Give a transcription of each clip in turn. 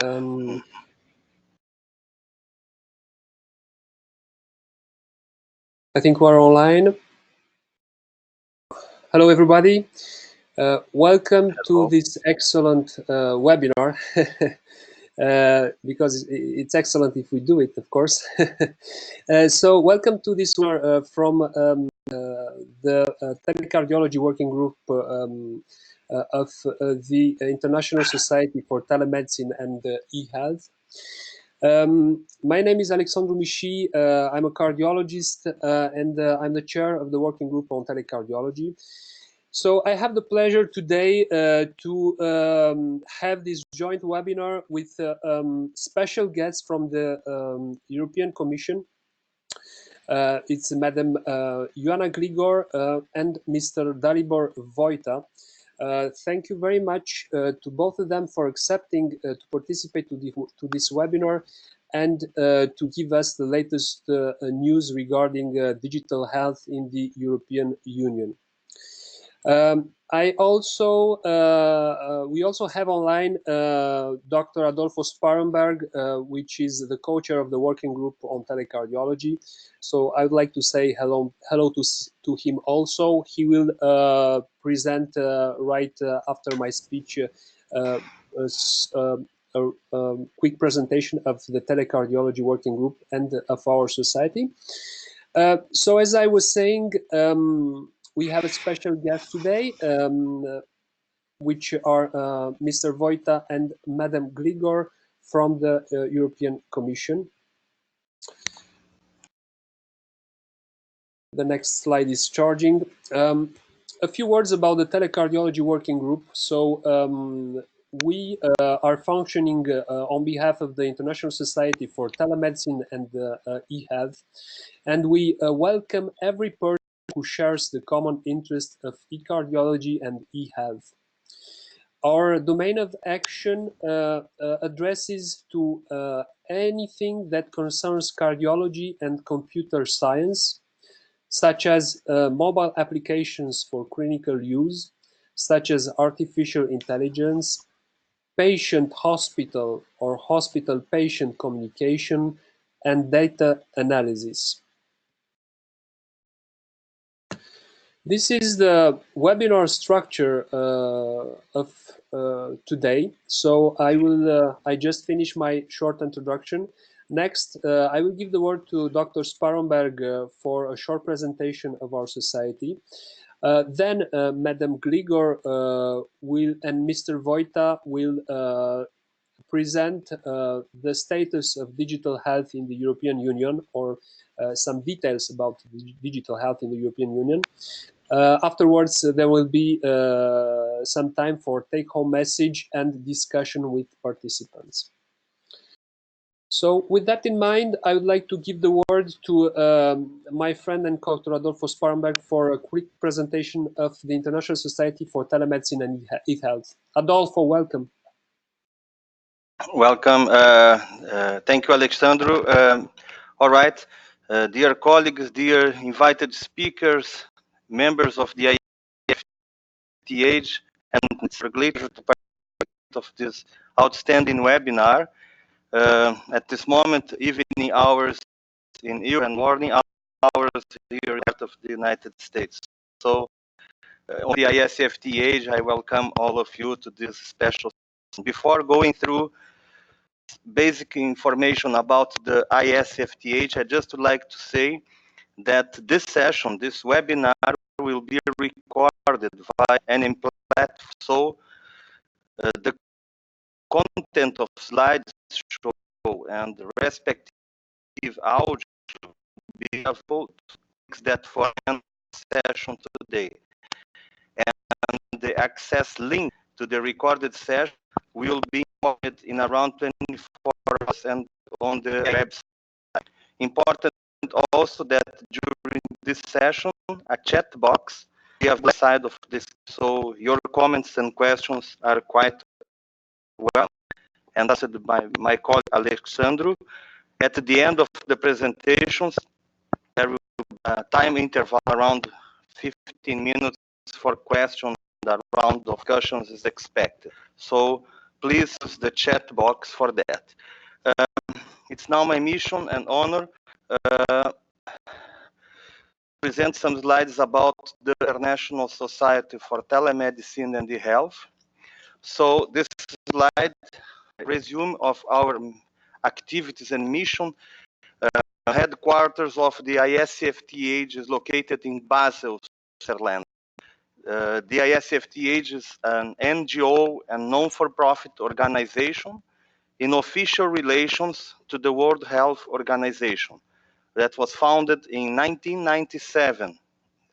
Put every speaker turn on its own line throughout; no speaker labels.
I think we're online. Hello, everybody. Welcome to this excellent webinar, because it's excellent if we do it, of course. So welcome to this webinar from the Tele-Cardiology Working Group of the International Society for Telemedicine and eHealth. My name is Alexandru Mischie. I'm a cardiologist and I'm the chair of the working group on telecardiology. So I have the pleasure today to have this joint webinar with special guests from the European Commission. It's Madam Ioana GLIGOR and Mr. Dalibor VOJTA. Thank you very much to both of them for accepting to participate to this webinar and to give us the latest news regarding digital health in the European Union. We also have online Dr. Adolfo Sparenberg, which is the co-chair of the working group on telecardiology. So I would like to say hello to him also. He will present right after my speech a quick presentation of the telecardiology working group and of our society. So as I was saying, we have a special guest today, which are Mr. VOJTA and Madam GLIGOR from the European Commission. The next slide is charging. A few words about the Telecardiology Working Group. So we are functioning on behalf of the International Society for Telemedicine and eHealth, and we welcome every person who shares the common interest of e-cardiology and e-health. Our domain of action addresses to anything that concerns cardiology and computer science, such as mobile applications for clinical use, such as artificial intelligence, patient-hospital or hospital-patient communication, and data analysis. This is the webinar structure of today. So I just finished my short introduction. Next, I will give the word to Dr. Sparenberg for a short presentation of our society. Then Madam GLIGOR and Mr. VOJTA will present the status of digital health in the European Union, or some details about digital health in the European Union. Afterwards, there will be some time for take-home message and discussion with participants. So with that in mind, I would like to give the word to my friend and Dr. Adolfo Sparenberg for a quick presentation of the International Society for Telemedicine and eHealth. Adolfo, welcome.
Welcome. Thank you, Alexandru. All right, dear colleagues, dear invited speakers, members of the ISfTeH, and it's a pleasure to participate of this outstanding webinar. At this moment, evening hours in Europe and morning hours here out of the United States. So on the ISfTeH, I welcome all of you to this special. Before going through basic information about the ISfTeH, I just would like to say that this session, this webinar, will be recorded via an platform. So the content of slides show and the respective audio will be available that for session today. And the access link to the recorded session will be in around 24 hours and on the website. Important also that during this session, a chat box we have the side of this, so your comments and questions are quite well answered by my colleague Alexandru. At the end of the presentations, there will be a time interval around 15 minutes for questions. The round of discussions is expected. So please use the chat box for that. It's now my mission and honor to present some slides about the International Society for Telemedicine and eHealth. So this slide resume of our activities and mission. Headquarters of the ISfTeH is located in Basel, Switzerland. The ISfTeH is an NGO and non-for-profit organization in official relations to the World Health Organization that was founded in 1997,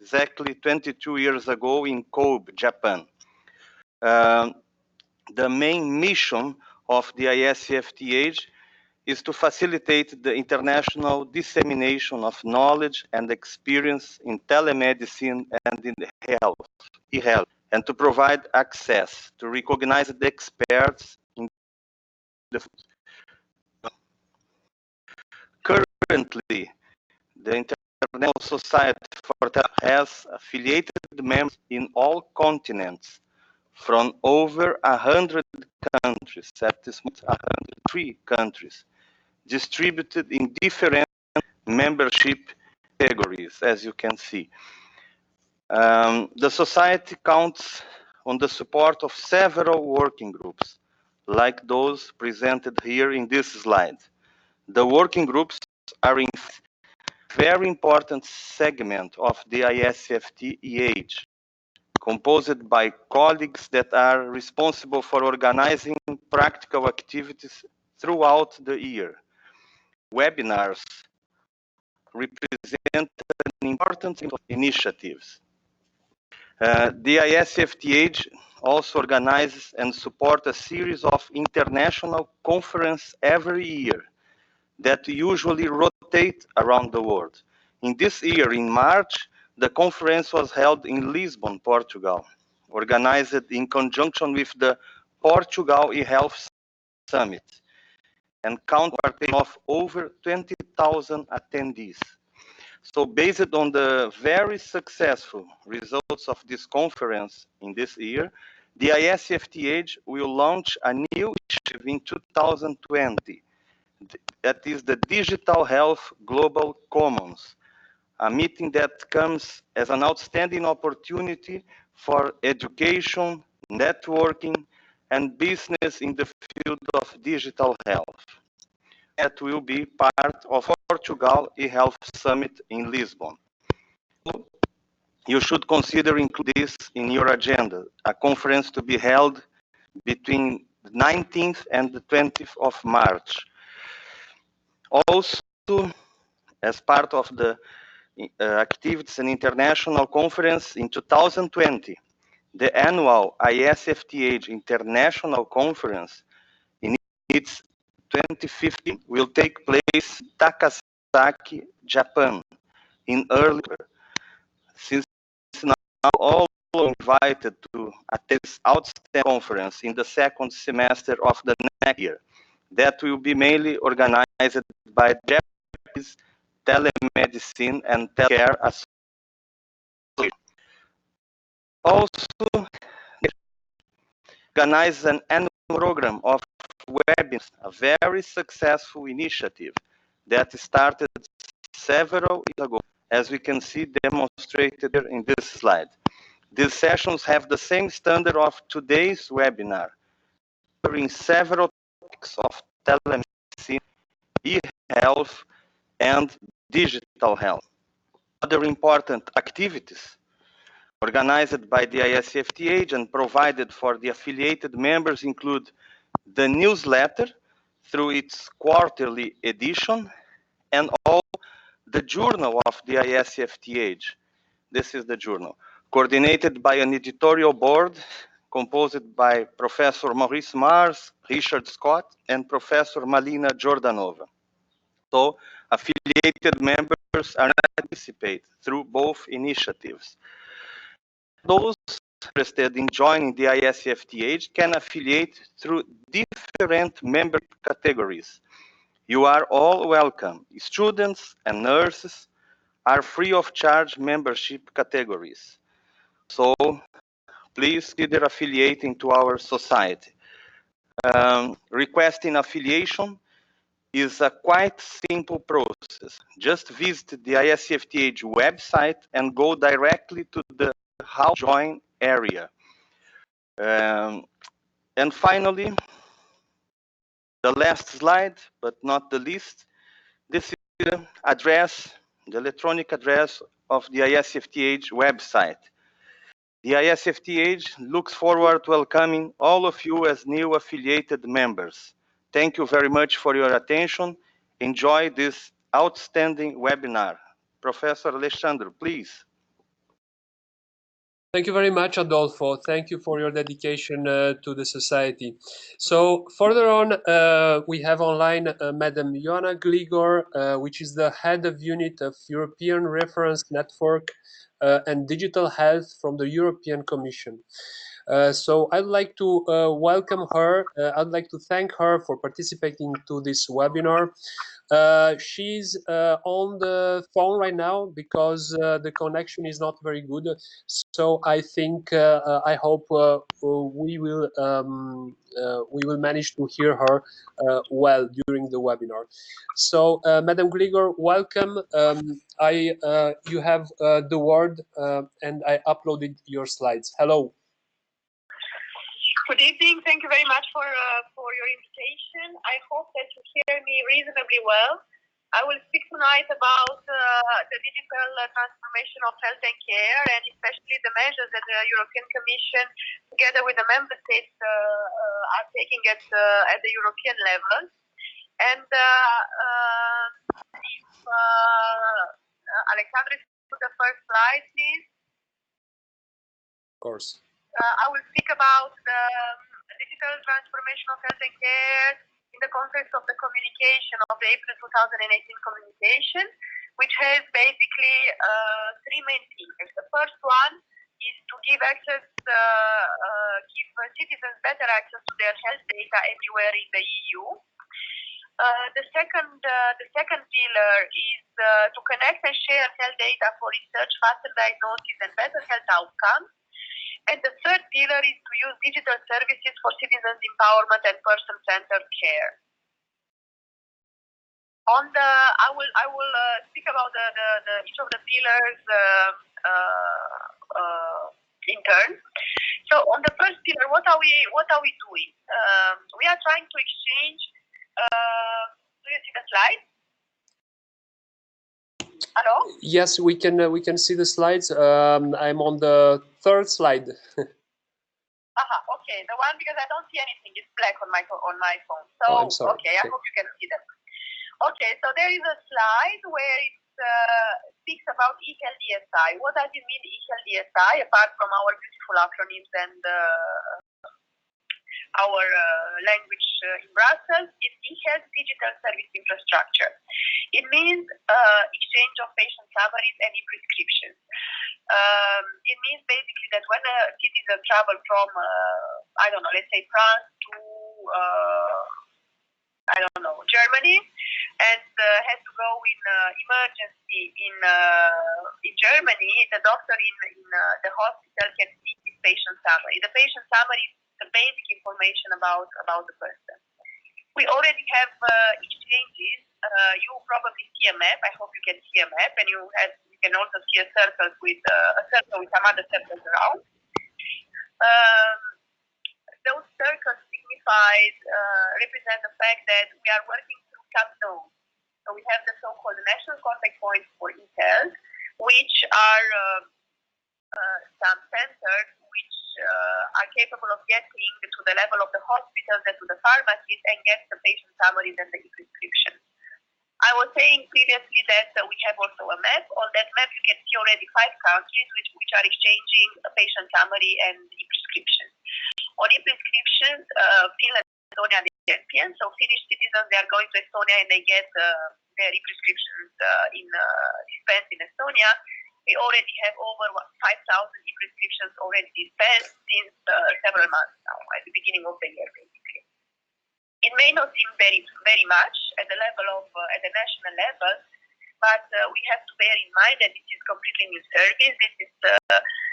exactly 22 years ago in Kobe, Japan. The main mission of the ISfTeH is to facilitate the international dissemination of knowledge and experience in telemedicine and in eHealth, and to provide access to recognized experts in the field. Currently, the International Society for Telemedicine has affiliated members in all continents from over 100 countries, at this moment 103 countries, distributed in different membership categories, as you can see. The society counts on the support of several working groups, like those presented here in this slide. The working groups are in very important segment of the ISfTeH, composed by colleagues that are responsible for organizing practical activities throughout the year. Webinars represent an important initiatives. The ISfTeH also organizes and supports a series of international conferences every year that usually rotate around the world. In this year, in March, the conference was held in Lisbon, Portugal, organized in conjunction with the Portugal eHealth Summit, and counting of over 20,000 attendees. So based on the very successful results of this conference in this year, the ISfTeH will launch a new initiative in 2020. That is the Digital Health Global Commons, a meeting that comes as an outstanding opportunity for education, networking, and business in the field of digital health. That will be part of Portugal eHealth Summit in Lisbon. You should consider including this in your agenda, a conference to be held between the 19th and the 20th of March. Also, as part of the activities and international conference in 2020, the annual ISfTeH International Conference in its 2015 will take place in Takasaki, Japan, in early. Since now all invited to attend this outstanding conference in the second semester of the next year, that will be mainly organized by Japanese Telemedicine and Telecare Association. Also, organize an annual program of webinars, a very successful initiative that started several years ago, as we can see demonstrated here in this slide. These sessions have the same standard of today's webinar, covering several topics of telemedicine, e-health, and digital health. Other important activities organized by the ISfTeH and provided for the affiliated members include the newsletter through its quarterly edition, and all the journal of the ISfTeH. This is the journal, coordinated by an editorial board composed by Professor Maurice Mars, Richard Scott, and Professor Malina Jordanova. So affiliated members are participate through both initiatives. Those interested in joining the ISfTeH can affiliate through different member categories. You are all welcome. Students and nurses are free of charge membership categories. So please consider affiliating to our society. requesting affiliation is a quite simple process. Just visit the ISfTeH website and go directly to the How Join area. And finally, the last slide, but not the least, this is the address, the electronic address of the ISfTeH website. The ISfTeH looks forward to welcoming all of you as new affiliated members. Thank you very much for your attention. Enjoy this outstanding webinar. Professor Alexandru, please.
Thank you very much, Adolfo. Thank you for your dedication to the society. So further on, we have online Madam Ioana GLIGOR, which is the head of unit of European Reference Network and Digital Health from the European Commission. So I'd like to welcome her. I'd like to thank her for participating to this webinar. She's on the phone right now because the connection is not very good. So I think I hope we will manage to hear her well during the webinar. So Madam GLIGOR, welcome. You have the word, and I uploaded your slides. Hello.
Good evening. Thank you very much for your invitation. I hope that you hear me reasonably well. I will speak tonight about the digital transformation of health and care, and especially the measures that the European Commission, together with the member states, are taking at the European level. And if Alexandru, put the first slide, please.
Of course.
I will speak about the digital transformation of health and care in the context of the communication of the April 2018 communication, which has basically three main pillars. The first one is to give access, give citizens better access to their health data everywhere in the EU. The second pillar is to connect and share health data for research, faster diagnosis, and better health outcomes. And the third pillar is to use digital services for citizens' empowerment and person-centered care. I will speak about each of the pillars in turn. So on the first pillar, what are we doing? We are trying to exchange. Do you see the slide? Hello?
Yes, we can see the slides. I'm on the third slide.
Okay, the one because I don't see anything. It's black on my phone. So
oh, I'm sorry.
Okay, I hope you can see them. Okay, so there is a slide where it speaks about eHealth DSI. What does it mean, eHealth DSI, apart from our beautiful acronyms and our language in Brussels? It's eHealth Digital Service Infrastructure. It means exchange of patient summaries and e-prescriptions. It means basically that when a citizen travels from, I don't know, let's say France to, I don't know, Germany, and has to go in emergency in Germany, the doctor in the hospital can see his patient summary. The patient summary is the basic information about the person. We already have exchanges. You probably see a map. I hope you can see a map, and you can also see a circle with some other circles around. Those circles represent the fact that we are working through some nodes. So we have the so-called national contact points for eHealth, which are some centers which are capable of getting to the level of the hospitals and to the pharmacies and get the patient summaries and the e-prescriptions. I was saying previously that we have also a map. On that map, you can see already 5 countries which are exchanging a patient summary and e-prescriptions. On e-prescriptions, Finland and Estonia are the champions. So Finnish citizens, they are going to Estonia and they get their e-prescriptions dispensed in Estonia. We already have over 5,000 e-prescriptions already dispensed since several months now, at the beginning of the year, basically. It may not seem very much at the level of at the national level, but we have to bear in mind that this is completely new service. This is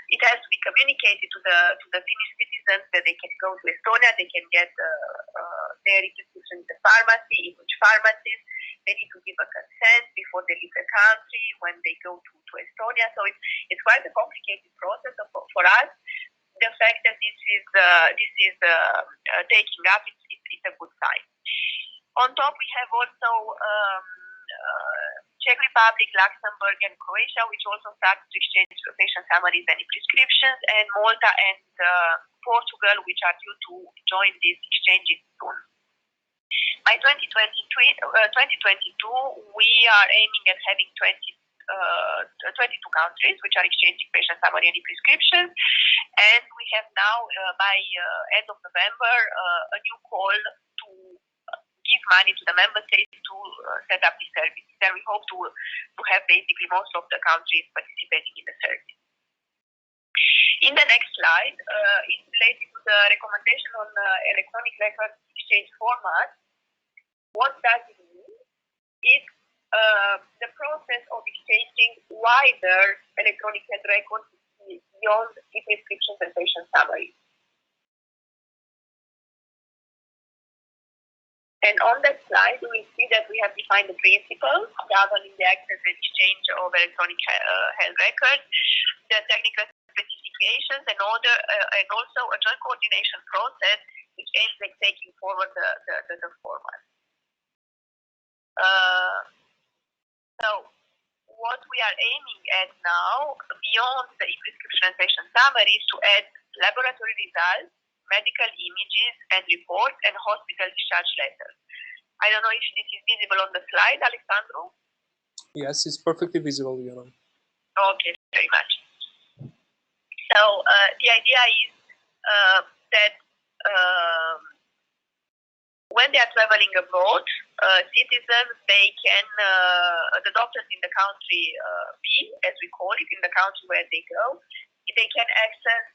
it has to be communicated to the Finnish citizens that they can go to Estonia, they can get their prescription in the pharmacy, in which pharmacies. They need to give a consent before they leave the country when they go to Estonia. So it's quite a complicated process for us. The fact that this is taking up, it's a good sign. On top, we have also Czech Republic, Luxembourg, and Croatia, which also started to exchange patient summaries and prescriptions, and Malta and Portugal, which are due to join these exchanges soon. By 2022, we are aiming at having 22 countries which are exchanging patient summary and prescriptions, and we have now, by end of November, a new call to give money to the member states to set up these services, and we hope to have basically most of the countries participating in the service. In the next slide, it's related to the recommendation on electronic record exchange format. What does it mean? It's the process of exchanging wider electronic health records beyond e-prescriptions and patient summaries. And on that slide, we will see that we have defined the principles governing the access and exchange of electronic health records, the technical specifications, and also a joint coordination process which aims at taking forward the format. So what we are aiming at now, beyond the e-prescription and patient summaries, to add laboratory results, medical images and reports, and hospital discharge letters. I don't know if this is visible on the slide, Alexandru?
Yes, it's perfectly visible, Ioana.
Okay, very much. So the idea is that when they are traveling abroad, citizens, they can, the doctors in the country B, as we call it, in the country where they go, they can access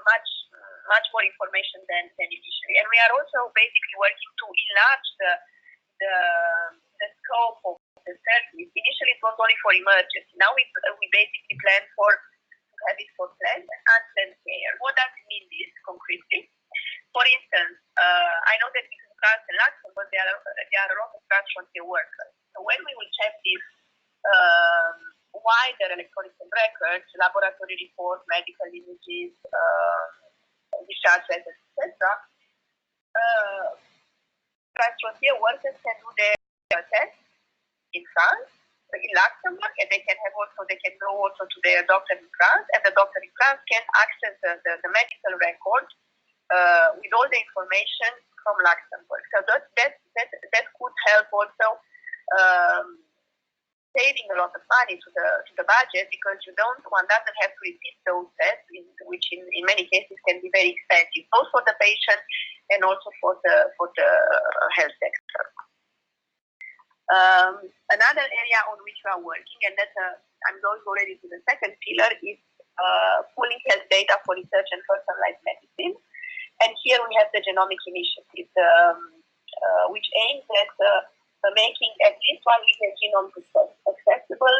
much more information than initially. And we are also basically working to enlarge the scope of the service. Initially, it was only for emergency. Now we basically plan to have it for planned and unplanned care. What does it mean this concretely? For instance, I know that in France and Luxembourg, there are a lot of transfrontier workers. So when we will check these wider electronic records, laboratory reports, medical images, discharge letters, etc., transfrontier workers can do their tests in France, in Luxembourg, and they can go also to their doctor in France, and the doctor in France can access the medical record with all the information from Luxembourg. So that could help also saving a lot of money to the budget, because one doesn't have to repeat those tests, which in many cases can be very expensive, both for the patient and also for the health sector. Another area on which we are working, and that I'm going already to the second pillar, is pooling health data for research and personalized medicine. And here we have the genomic initiative, which aims at making at least 1 million genomes accessible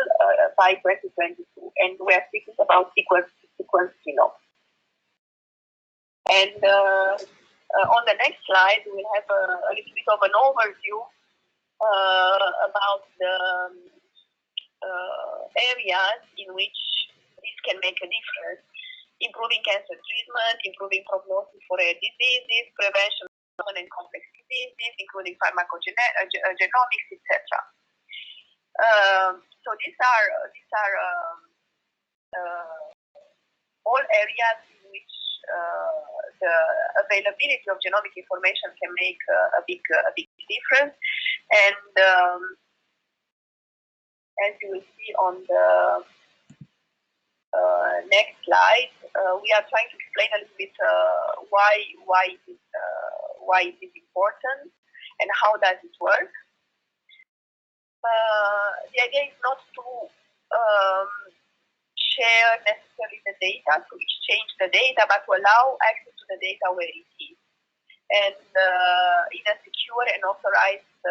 by 2022. And we are speaking about sequence genomes. And on the next slide, we will have a little bit of an overview about the areas in which this can make a difference: improving cancer treatment, improving prognosis for rare diseases, prevention of common and complex diseases, including pharmacogenomics, etc. So these are all areas in which the availability of genomic information can make a big difference. And as you will see on the next slide, we are trying to explain a little bit why it is important and how does it work. The idea is not to share necessarily the data, to exchange the data, but to allow access to the data where it is, and in a secure and authorized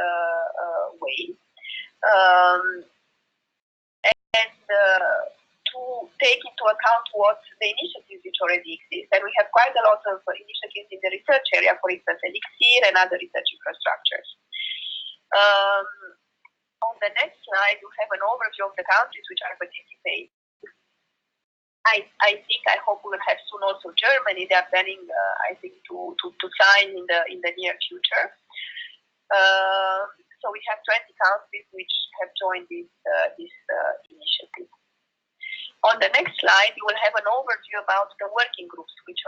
way. And to to take into account what the initiatives which already exist. And we have quite a lot of initiatives in the research area, for instance, Elixir and other research infrastructures. On the next slide, you have an overview of the countries which are participating. I hope we will have soon also Germany. They are planning, I think, to sign in the near future. So we have 20 countries which have joined this initiative. On the next slide, you will have an overview about the working groups which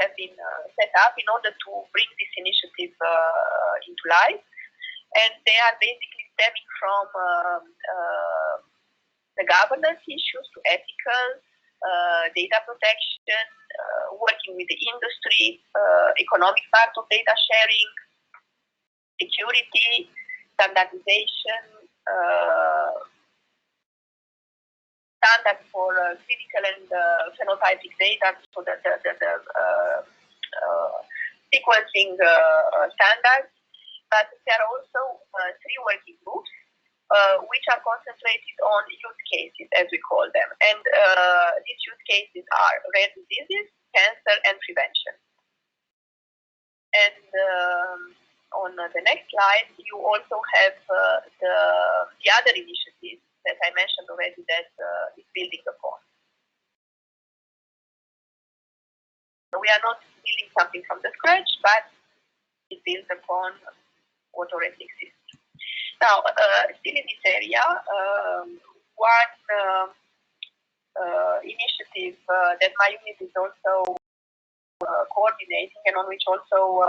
have been set up in order to bring this initiative into life. And they are basically stemming from the governance issues to ethical, data protection, working with the industry, economic part of data sharing, security, standardization, standards for clinical and phenotypic data, so the sequencing standards. But there are also 3 working groups which are concentrated on use cases, as we call them. And these use cases are rare diseases, cancer, and prevention. And on the next slide, you also have the other initiatives that I mentioned already that is building upon. So we are not building something from the scratch, but it builds upon what already exists. Now, still in this area, one initiative that my unit is also coordinating and on which also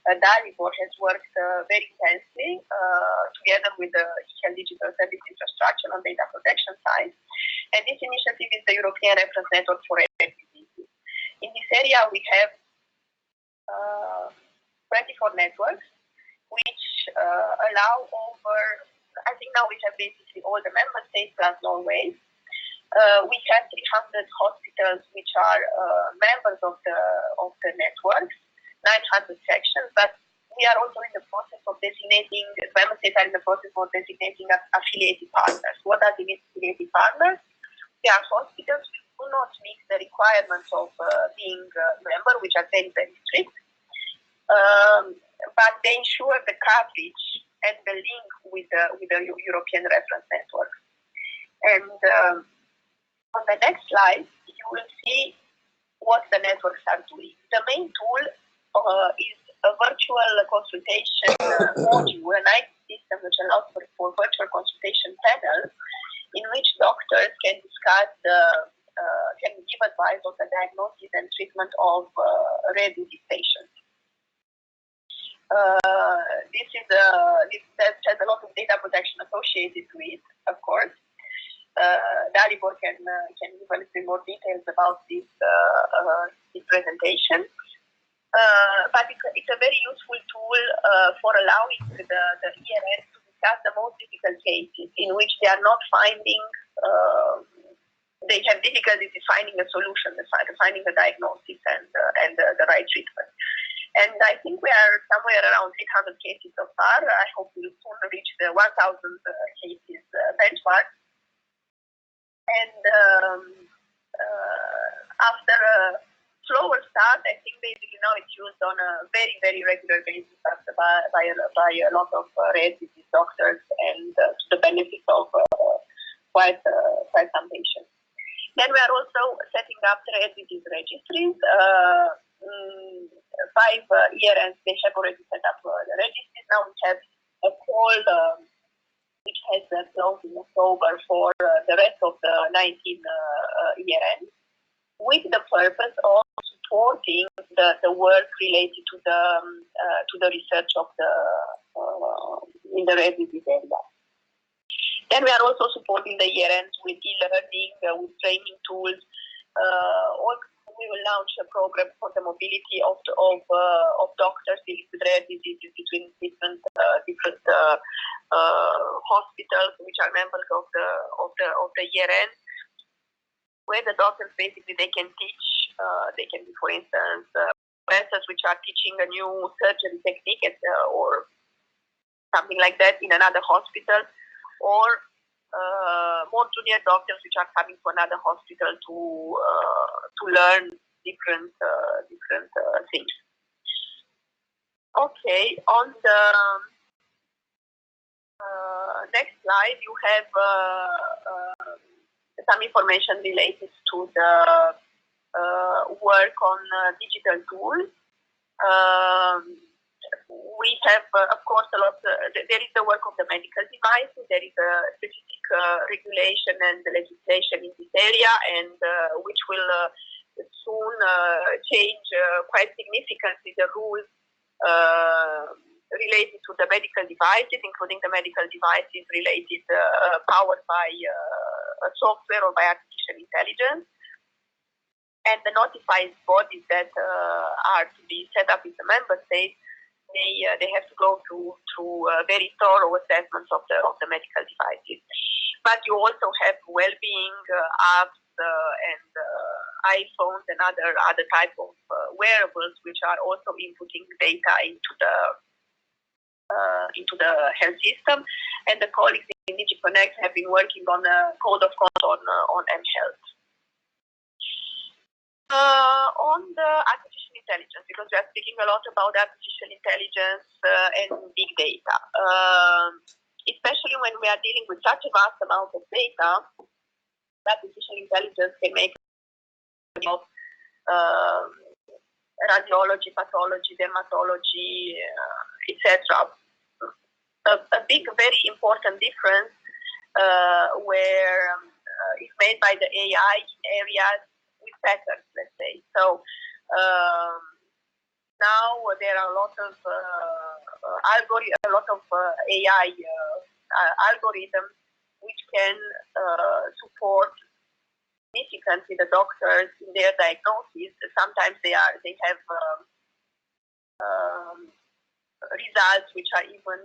Dalibor has worked very intensely together with the eHealth digital service infrastructure on data protection side. And this initiative is the European Reference Network for Rare Diseases. In this area, we have 24 networks which allow over, I think now we have basically all the member states plus Norway. We have 300 hospitals which are members of the networks, 900 sections, but we are also in the process of designating, member states are in the process of designating affiliated partners. What are the affiliated partners? They are hospitals which do not meet the requirements of being a member, which are very, very strict, but they ensure the coverage and the link with the European reference network. And on the next slide, you will see what the networks are doing. The main tool is a virtual consultation module, an IT system which allows for virtual consultation panels in which doctors can discuss, can give advice on the diagnosis and treatment of rare disease patients. This has a lot of data protection associated with, of course. Dalibor can give a little bit more details about this presentation. But it's a very useful tool for allowing the ERS to discuss the most difficult cases in which they are not finding, they have difficulty finding a solution, finding a diagnosis and the right treatment. And I think we are somewhere around 800 cases so far. I hope we'll soon reach the 1,000 cases benchmark. And after a slower start, I think basically now it's used on a very, very regular basis by a lot of rare disease doctors and to the benefit of quite some patients. Then we are also setting up rare disease registries. 5 ERNs, they have already set up the registries. Now we have a call which has closed in October for the rest of the 19 ERNs, with the purpose of supporting the work related to the research of in the rare disease area. Then we are also supporting the ERNs with e-learning, with training tools. We will launch a program for the mobility of doctors dealing with rare diseases between different hospitals which are members of the ERN, where the doctors basically they can teach. They can be, for instance, professors which are teaching a new surgery technique or something like that in another hospital, or more junior doctors which are coming to another hospital to learn different things. Okay, on the next slide, you have some information related to the work on digital tools. We have, of course, a lot. There is the work of the medical devices. There is a specific regulation and legislation in this area, and which will soon change quite significantly the rules related to the medical devices, including the medical devices related powered by software or by artificial intelligence. And the notified bodies that are to be set up in the member states, they have to go through very thorough assessments of the medical devices. But you also have well-being apps and iPhones and other type of wearables which are also inputting data into the health system. And the colleagues in DigiConnect have been working on a code of conduct on eHealth. On the artificial intelligence, because we are speaking a lot about artificial intelligence and big data, especially when we are dealing with such a vast amount of data, artificial intelligence can make of radiology, pathology, dermatology, etc. A big, very important difference where is made by the AI in areas with patterns, let's say. So now there are a lot of AI algorithms which can support significantly the doctors in their diagnosis. Sometimes they have results which are even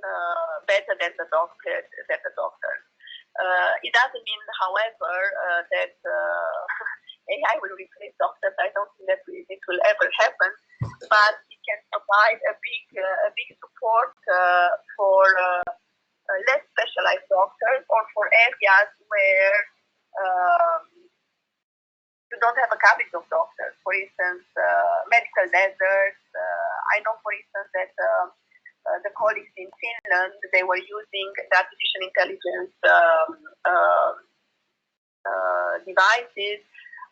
better than the doctor. It doesn't mean, however, that AI will replace doctors. I don't think that it will ever happen, but it can provide a big support for less specialized doctors or for areas where you don't have a coverage of doctors. For instance, medical deserts. I know, for instance, that the colleagues in Finland, they were using the artificial intelligence devices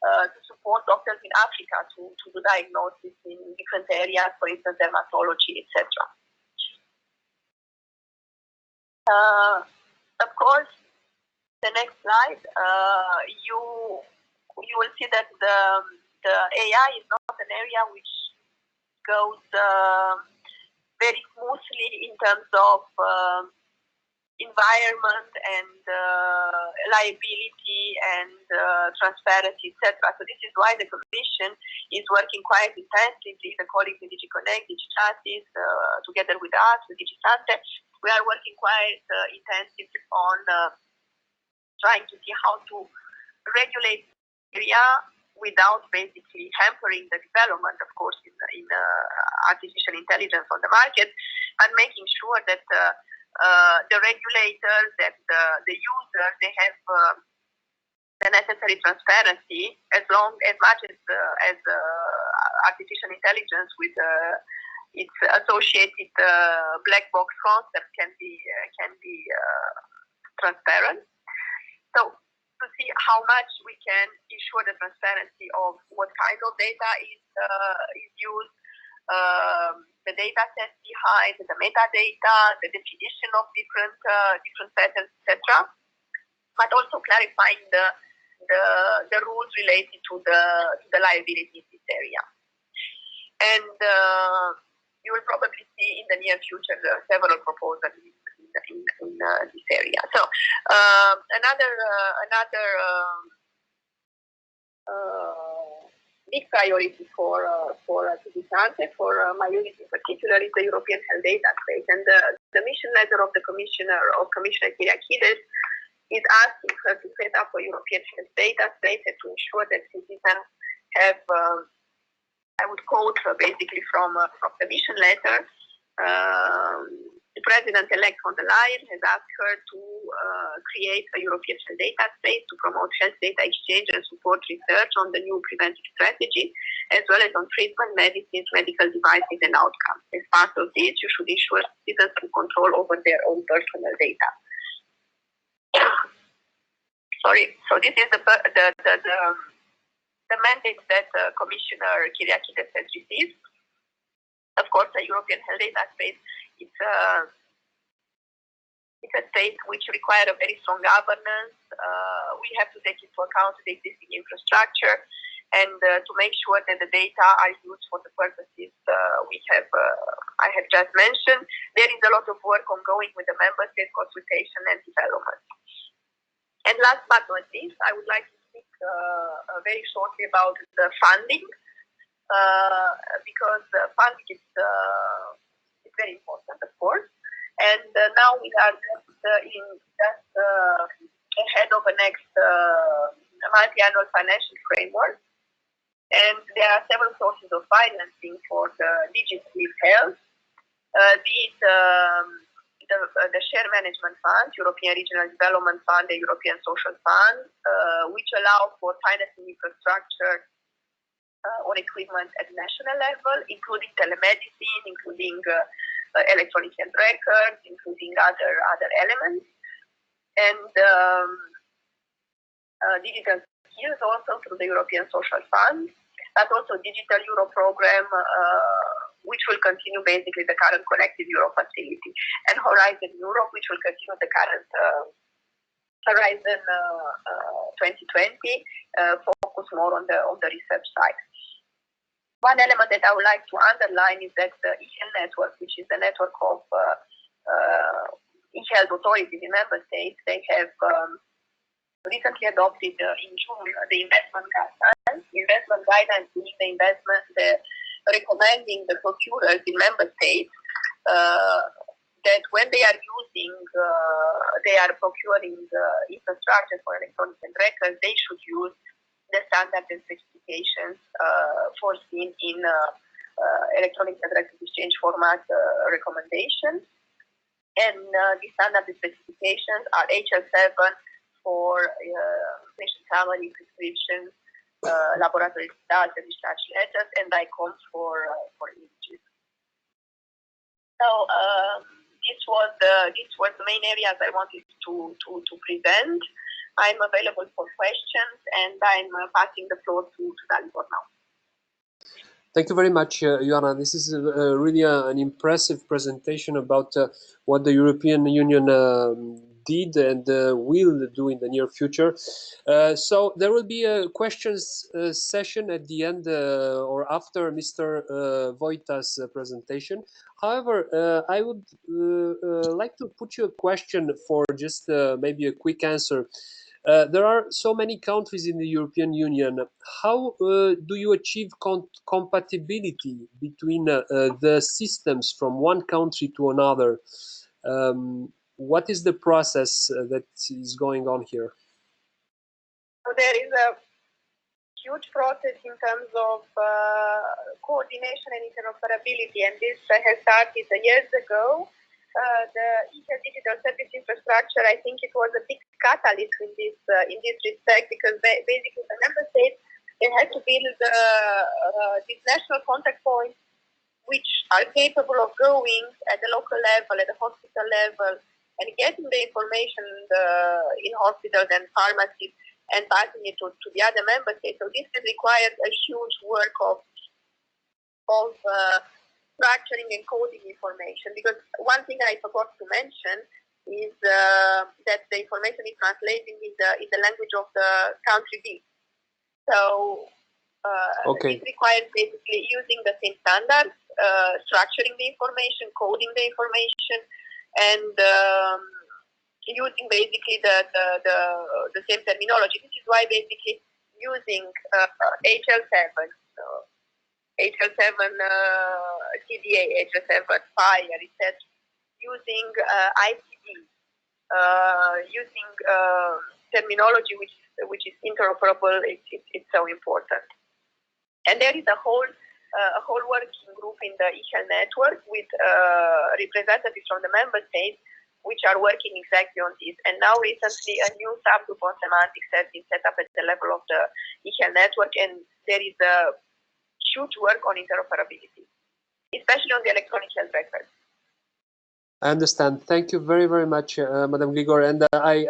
to support doctors in Africa to do diagnosis in different areas, for instance, dermatology, etc. Of course, the next slide, you will see that the AI is not an area which goes very smoothly in terms of environment and liability and transparency, etc. So this is why the Commission is working quite intensively. The colleagues in DigiConnect, DigiChatis, together with us, with Digitalhealth, we are working quite intensively on trying to see how to regulate the area without basically hampering the development, of course, in artificial intelligence on the market, and making sure that the regulators, that the users, they have the necessary transparency as much as artificial intelligence with its associated black box concept can be transparent. So to see how much we can ensure the transparency of what kind of data is used, the data sets behind, the metadata, the definition of different patterns, etc. But also clarifying the rules related to the liability in this area. And you will probably see in the near future several proposals in this area. So another big priority for Digitalhealth, for my unit in particular, is the European Health Data Space. And the mission letter of the Commissioner Kyriakides is asking her to set up a European Health Data Space and to ensure that citizens have, I would quote basically from the mission letter, President-elect von der Leyen has asked her to create a European health data space to promote health data exchange and support research on the new preventive strategy, as well as on treatment, medicines, medical devices, and outcomes. As part of this, you should ensure citizens have control over their own personal data. Sorry. So this is the mandate that Commissioner Kyriakides has received. Of course, the European health data space it's a space which requires a very strong governance. We have to take into account the existing infrastructure and to make sure that the data are used for the purposes I have just mentioned. There is a lot of work ongoing with the member state consultation and development. And last but not least, I would like to speak very shortly about the funding, because funding is very important, of course. And now we are just ahead of the next multi-annual financial framework. And there are several sources of financing for the digital health, be it the share management fund, European Regional Development Fund, the European Social Fund, which allow for financing infrastructure on equipment at national level, including telemedicine, including electronic health records, including other elements, and digital skills also through the European Social Fund, but also Digital Euro program, which will continue basically the current Connected Euro facility, and Horizon Europe, which will continue the current Horizon 2020, focus more on the research side. One element that I would like to underline is that the eHealth network, which is the network of eHealth authorities in member states, they have recently adopted in June the investment guidelines. Investment guidelines mean recommending the procurers in member states that when they are procuring infrastructure for electronic health records, they should use the standards and specifications foreseen in electronic health record exchange format recommendations. And the standard specifications are HL7 for patient summary, prescriptions, laboratory data, discharge letters, and ICOMS for images. So this was the main areas I wanted to present. I'm available for questions, and I'm passing the floor to Dalibor now.
Thank you very much, Ioana. This is really an impressive presentation about what the European Union did and will do in the near future. So there will be a questions session at the end or after Mr. VOJTA's presentation. However, I would like to put you a question for just maybe a quick answer. There are so many countries in the European Union. How do you achieve compatibility between the systems from one country to another? What is the process that is going on here?
So there is a huge process in terms of coordination and interoperability, and this has started years ago. The eHealth digital service infrastructure, I think it was a big catalyst in this respect, because basically the member states, they had to build these national contact points which are capable of going at the local level, at the hospital level, and getting the information in hospitals and pharmacies and passing it to the other member states. So this has required a huge work of structuring and coding information, because one thing I forgot to mention is that the information is translated in the language of the country B. So it requires basically using the same standards, structuring the information, coding the information, and using basically the same terminology. This is why basically using HL7. HL7 CDA, HL7 FIRE, etc. Using ICD, using terminology which is interoperable, it's so important. And there is a whole a whole working group in the eHealth network with representatives from the member states, which are working exactly on this. And now recently a new subgroup on semantics has been set up at the level of the eHealth network, and there is a huge work on interoperability, especially on the electronic health records.
I understand. Thank you very, very much, Madam GLIGOR. And I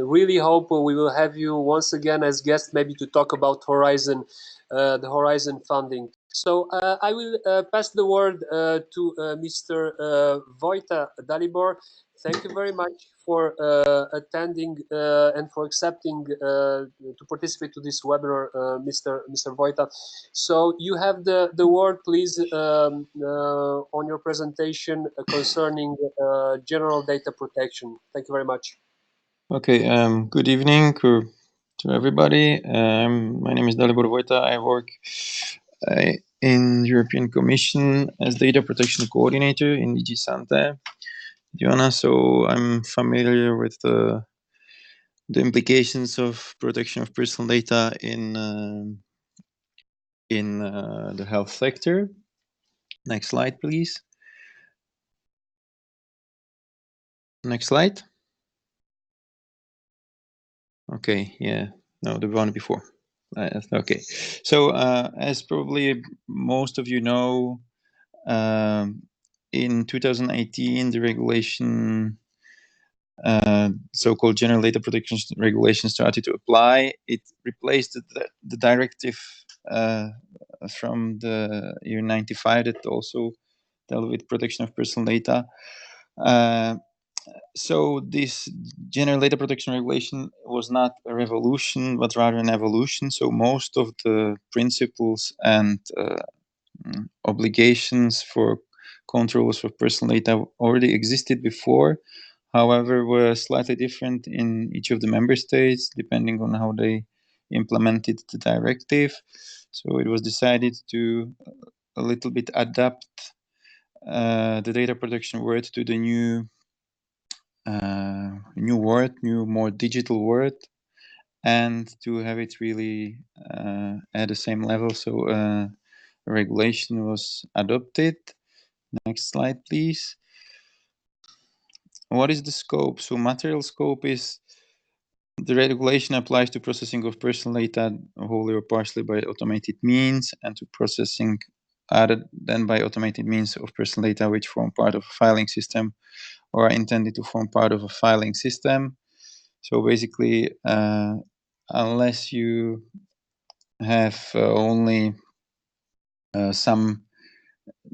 really hope we will have you once again as guest, maybe to talk about Horizon, the Horizon funding. So I will pass the word to Mr. VOJTA Dalibor. Thank you very much for attending and for accepting to participate to this webinar, Mr. VOJTA. So you have the word, please, on your presentation concerning general data protection. Thank you very much.
Okay, good evening to everybody. My name is Dalibor VOJTA. I work in European Commission as data protection coordinator in DG Ioana, so I'm familiar with the implications of protection of personal data in the health sector. Next slide, please. Next slide. Okay, yeah, no, the one before. Okay, so as probably most of you know, in 2018, the regulation, so-called General Data Protection Regulation, started to apply. It replaced the directive from the year 95 that also dealt with protection of personal data. So this General Data Protection Regulation was not a revolution, but rather an evolution. So most of the principles and obligations for controls of personal data already existed before, however, were slightly different in each of the member states, depending on how they implemented the directive. So it was decided to a little bit adapt the data protection word to the new word, more digital word, and to have it really at the same level. So regulation was adopted. Next slide, please. What is the scope? So material scope is the regulation applies to processing of personal data wholly or partially by automated means, and to processing other than by automated means of personal data which form part of a filing system or are intended to form part of a filing system. So basically, unless you have only some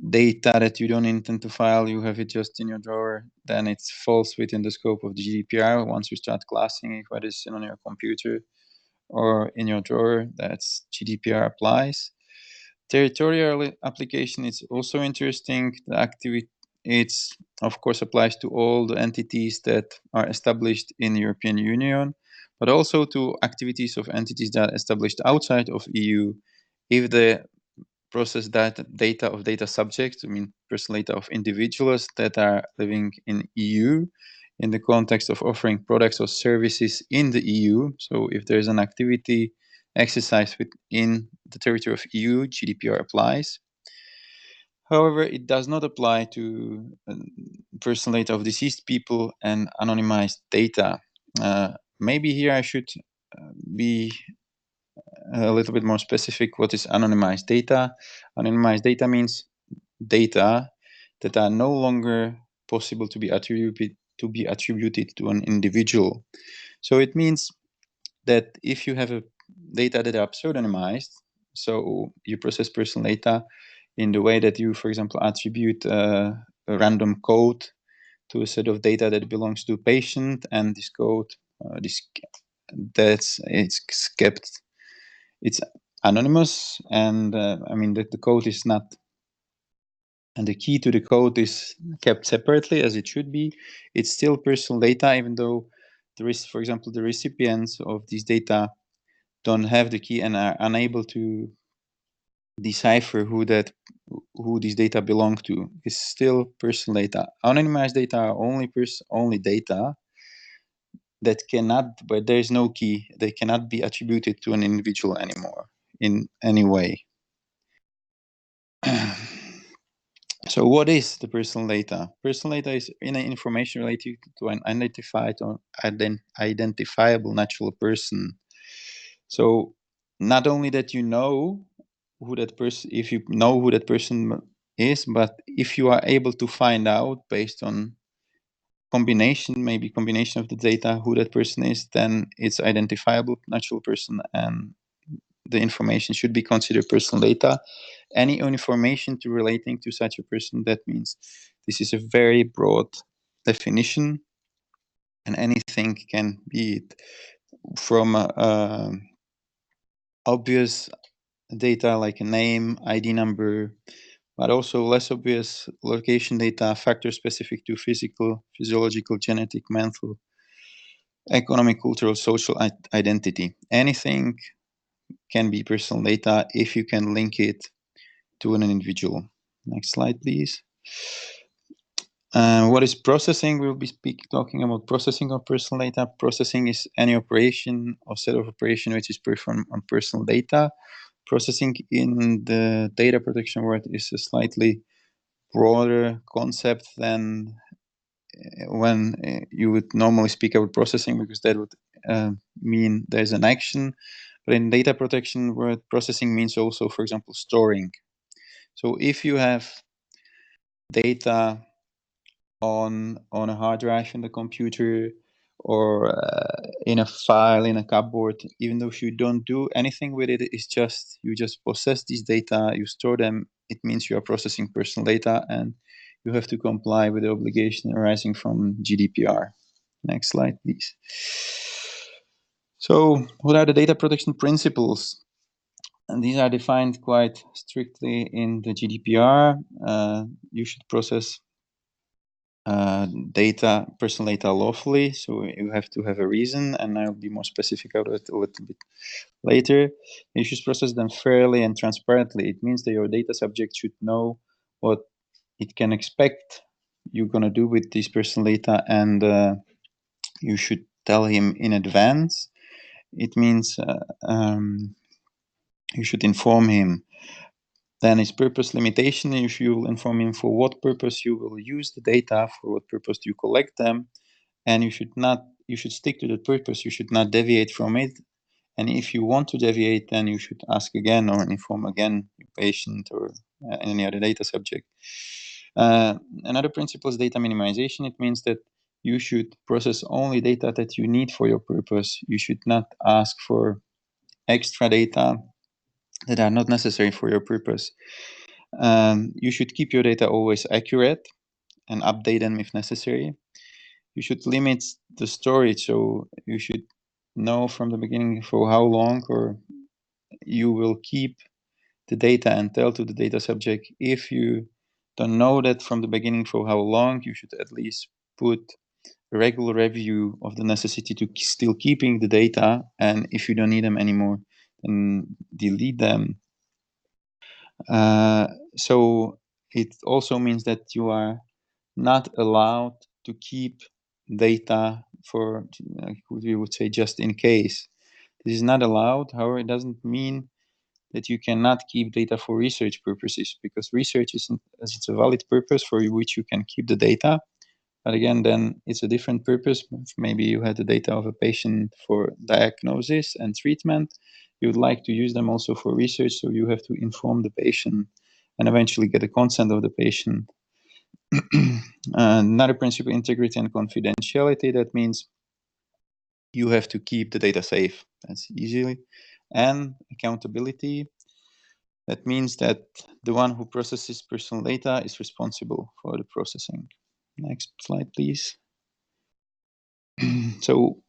data that you don't intend to file, you have it just in your drawer, then it falls within the scope of the GDPR. Once you start classing it, whether it's on your computer or in your drawer, that's GDPR applies. Territorial application is also interesting. The activity, it's of course applies to all the entities that are established in the European Union, but also to activities of entities that are established outside of EU if the process data of data subjects, I mean personal data of individuals that are living in EU in the context of offering products or services in the EU. So if there's an activity exercised within the territory of EU, GDPR applies. However, it does not apply to personal data of deceased people and anonymized data. Maybe here I should be a little bit more specific. What is anonymized data? Anonymized data means data that are no longer possible to be attributed to an individual. So it means that if you have a data that are pseudonymized, so you process personal data in the way that you, for example, attribute a random code to a set of data that belongs to a patient, and this code, it's anonymous, and I mean that the code is not, and the key to the code is kept separately as it should be. It's still personal data, even though there is, for example, the recipients of these data don't have the key and are unable to decipher who these data belong to. It's still personal data. Anonymized data are only data that cannot, but there is no key. They cannot be attributed to an individual anymore in any way. So what is the personal data? Personal data is information related to an identified or identifiable natural person. So not only that you know who that person, if you know who that person is, but if you are able to find out based on maybe combination of the data, who that person is, then it's identifiable natural person, and the information should be considered personal data. Any information relating to such a person, that means this is a very broad definition, and anything can be it from obvious data like a name, ID number, but also less obvious location data, factors specific to physical, physiological, genetic, mental, economic, cultural, social identity. Anything can be personal data if you can link it to an individual. Next slide, please. What is processing? We'll be talking about processing of personal data. Processing is any operation or set of operation which is performed on personal data. Processing in the data protection world is a slightly broader concept than when you would normally speak about processing, because that would mean there's an action. But in data protection world, processing means also, for example, storing. So if you have data on a hard drive in the computer, or in a file in a cupboard, even though you don't do anything with it, it's just you just possess these data, you store them, it means you are processing personal data, and you have to comply with the obligation arising from GDPR. Next slide, please. So what are the data protection principles? And these are defined quite strictly in the GDPR. You should process personal data lawfully, so you have to have a reason, and I'll be more specific about it a little bit later. You should process them fairly and transparently. It means that your data subject should know what it can expect you're going to do with this personal data, and you should tell him in advance. It means you should inform him. Then is purpose limitation. You should inform him for what purpose you will use the data, for what purpose do you collect them, and you should stick to the purpose. You should not deviate from it. And if you want to deviate, then you should ask again or inform again your patient or any other data subject. Another principle is data minimization. It means that you should process only data that you need for your purpose. You should not ask for extra data that are not necessary for your purpose. You should keep your data always accurate and update them if necessary. You should limit the storage, so you should know from the beginning for how long or you will keep the data, and tell to the data subject. If you don't know that from the beginning for how long, you should at least put a regular review of the necessity to still keeping the data, and if you don't need them anymore, then delete them. So it also means that you are not allowed to keep data for, we would say, just in case. This is not allowed. However, it doesn't mean that you cannot keep data for research purposes, because research it's a valid purpose for which you can keep the data. But again, then it's a different purpose. Maybe you had the data of a patient for diagnosis and treatment. You would like to use them also for research, so you have to inform the patient and eventually get the consent of the patient. Another principle, integrity and confidentiality. That means you have to keep the data safe. That's easily. And accountability. That means that the one who processes personal data is responsible for the processing. Next slide, please. So,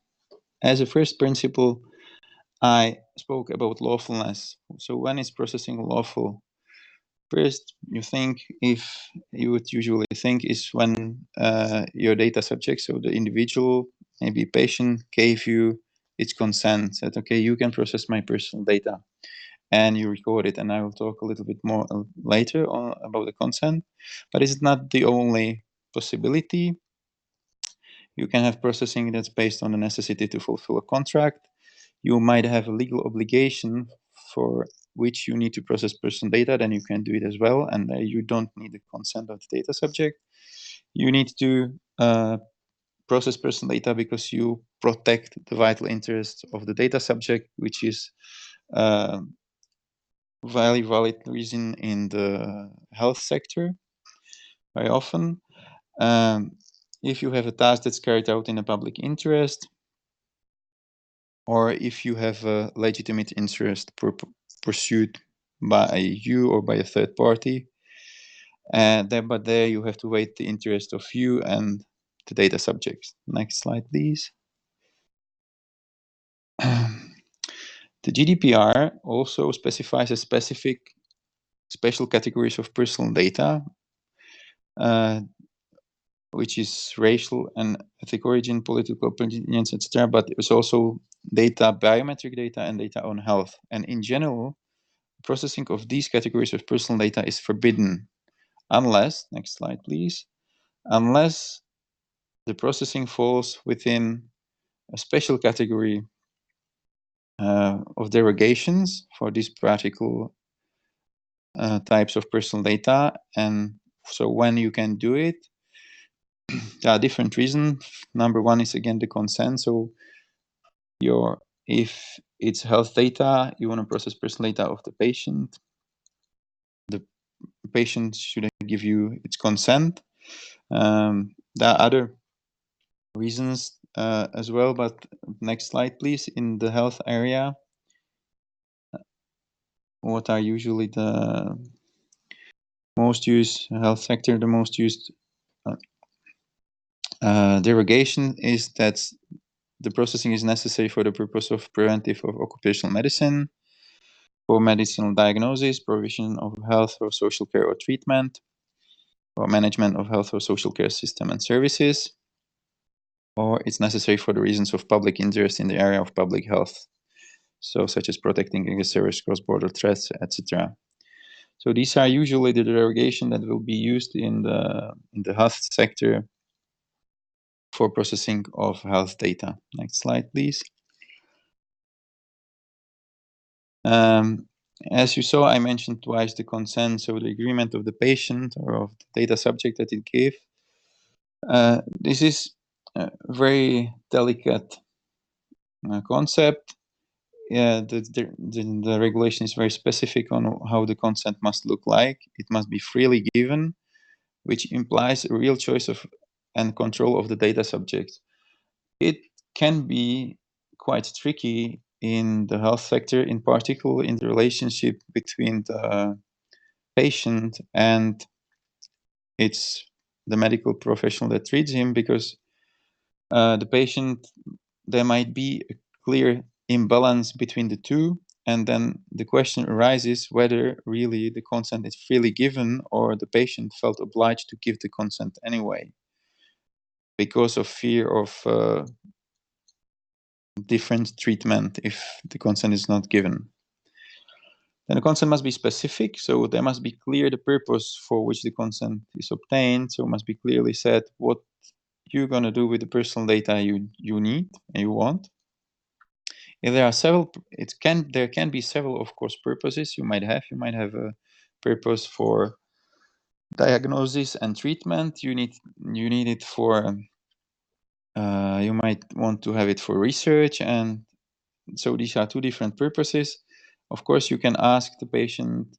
as a first principle, I spoke about lawfulness. So when is processing lawful? First, you would usually think is when your data subject, so the individual, maybe patient, gave you its consent, said, okay, you can process my personal data, and you record it. And I will talk a little bit more later on about the consent, but it's not the only possibility. You can have processing that's based on the necessity to fulfill a contract. You might have a legal obligation for which you need to process personal data, then you can do it as well, and you don't need the consent of the data subject. You need to process personal data because you protect the vital interests of the data subject, which is very valid reason in the health sector very often. If you have a task that's carried out in a public interest, or if you have a legitimate interest pursued by you or by a third party, but there you have to weigh the interest of you and the data subject. Next slide, please. The GDPR also specifies a special categories of personal data, which is racial and ethnic origin, political opinions, etc. But it's also data, biometric data, and data on health. And in general, processing of these categories of personal data is forbidden unless, next slide please, unless the processing falls within a special category of derogations for these practical types of personal data. And so when you can do it, there are different reasons. Number one is again the consent. So if it's health data, you want to process personal data of the patient, the patient should give you its consent. There are other reasons as well, but next slide please. In the health area, what are usually the most used health sector, the most used derogation is that the processing is necessary for the purpose of preventive of occupational medicine, for medicinal diagnosis, provision of health or social care or treatment, or management of health or social care system and services, or it's necessary for the reasons of public interest in the area of public health, so such as protecting against serious cross-border threats, etc. So these are usually the derogation that will be used in the health sector for processing of health data. Next slide, please. As you saw, I mentioned twice the consent, so the agreement of the patient or of the data subject that it gave. This is a very delicate concept. The regulation is very specific on how the consent must look like. It must be freely given, which implies a real choice of and control of the data subject. It can be quite tricky in the health sector, in particular in the relationship between the patient and the medical professional that treats him, because the patient, there might be a clear imbalance between the two, and then the question arises whether really the consent is freely given or the patient felt obliged to give the consent anyway because of fear of different treatment if the consent is not given. Then the consent must be specific, so there must be clear the purpose for which the consent is obtained, so it must be clearly said what you're going to do with the personal data you need and you want. If there are several, there can be several, of course, purposes you might have. You might have a purpose for diagnosis and treatment. You need it for, you might want to have it for research, and so these are two different purposes. Of course, you can ask the patient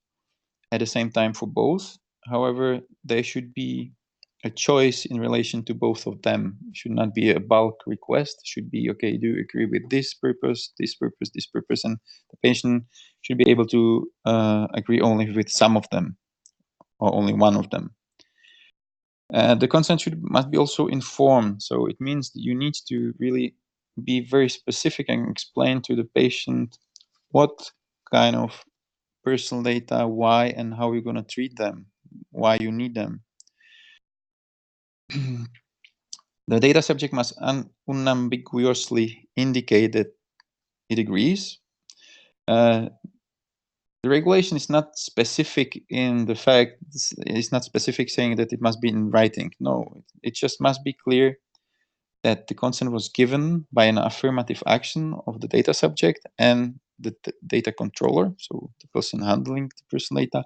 at the same time for both. However, there should be a choice in relation to both of them. It should not be a bulk request. It should be, okay, do you agree with this purpose, this purpose, this purpose? And the patient should be able to agree only with some of them or only one of them. The consent must be also informed. So it means that you need to really be very specific and explain to the patient what kind of personal data, why and how you're going to treat them, why you need them. The data subject must unambiguously indicate that it agrees. The regulation is not specific in the fact, it's not specific saying that it must be in writing. No, it just must be clear that the consent was given by an affirmative action of the data subject and the data controller, so the person handling the personal data,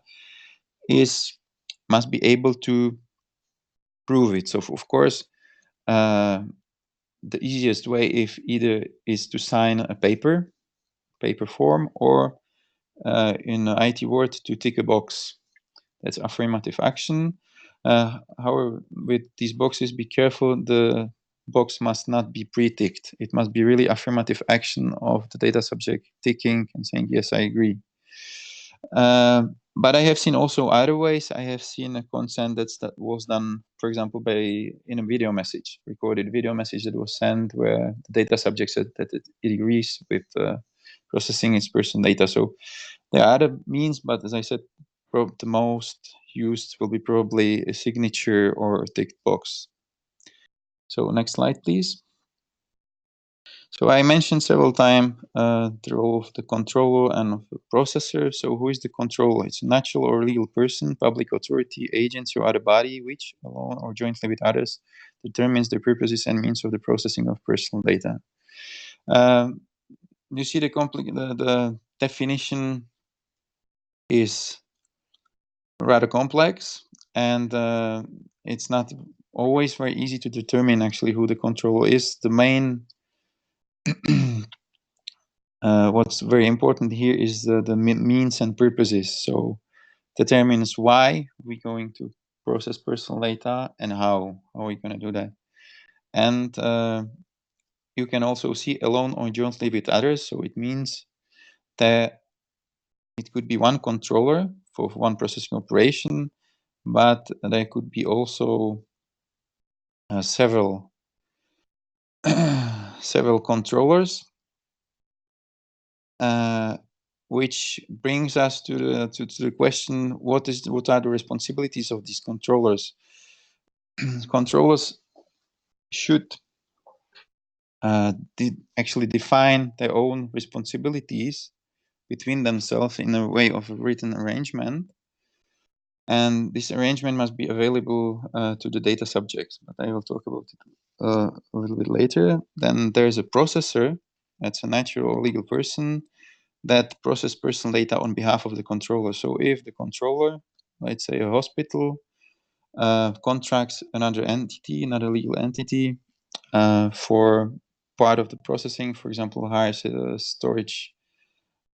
must be able to prove it. So of course, the easiest way is to sign a paper form, or in IT word, to tick a box. That's affirmative action. However, with these boxes, be careful. The box must not be pre-ticked. It must be really affirmative action of the data subject ticking and saying, yes, I agree. But I have seen also other ways. I have seen a consent that was done, for example, in a video message, recorded video message that was sent, where the data subject said that it agrees with processing its personal data. So there are other means, but as I said, the most used will be probably a signature or a ticked box. So next slide, please. So I mentioned several times the role of the controller and of the processor. So who is the controller? It's a natural or legal person, public authority, agency, or other body which, alone or jointly with others, determines the purposes and means of the processing of personal data. You see the definition is rather complex, and it's not always very easy to determine actually who the controller is. The main what's very important here is the means and purposes. So determines why we're going to process personal data and how are we going to do that. And you can also see alone or jointly with others. So it means that it could be one controller for one processing operation, but there could be also several several controllers, which brings us to the question: what are the responsibilities of these controllers? Controllers should actually define their own responsibilities between themselves in a way of a written arrangement, and this arrangement must be available to the data subjects, but I will talk about it a little bit later. Then there's a processor. That's a natural or legal person that processes personal data on behalf of the controller. So if the controller, let's say a hospital, contracts another entity, another legal entity, for part of the processing, for example, hires a storage,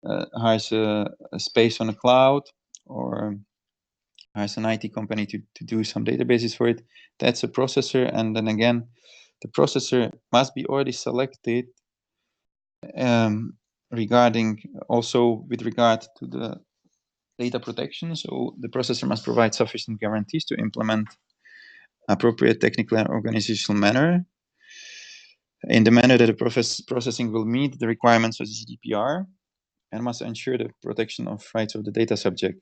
hires a space on the cloud, or hires an IT company to do some databases for it, that's a processor. And then again, the processor must be already selected regarding also with regard to the data protection. So the processor must provide sufficient guarantees to implement appropriate technical and organizational manner in the manner that the processing will meet the requirements of GDPR, and must ensure the protection of rights of the data subject.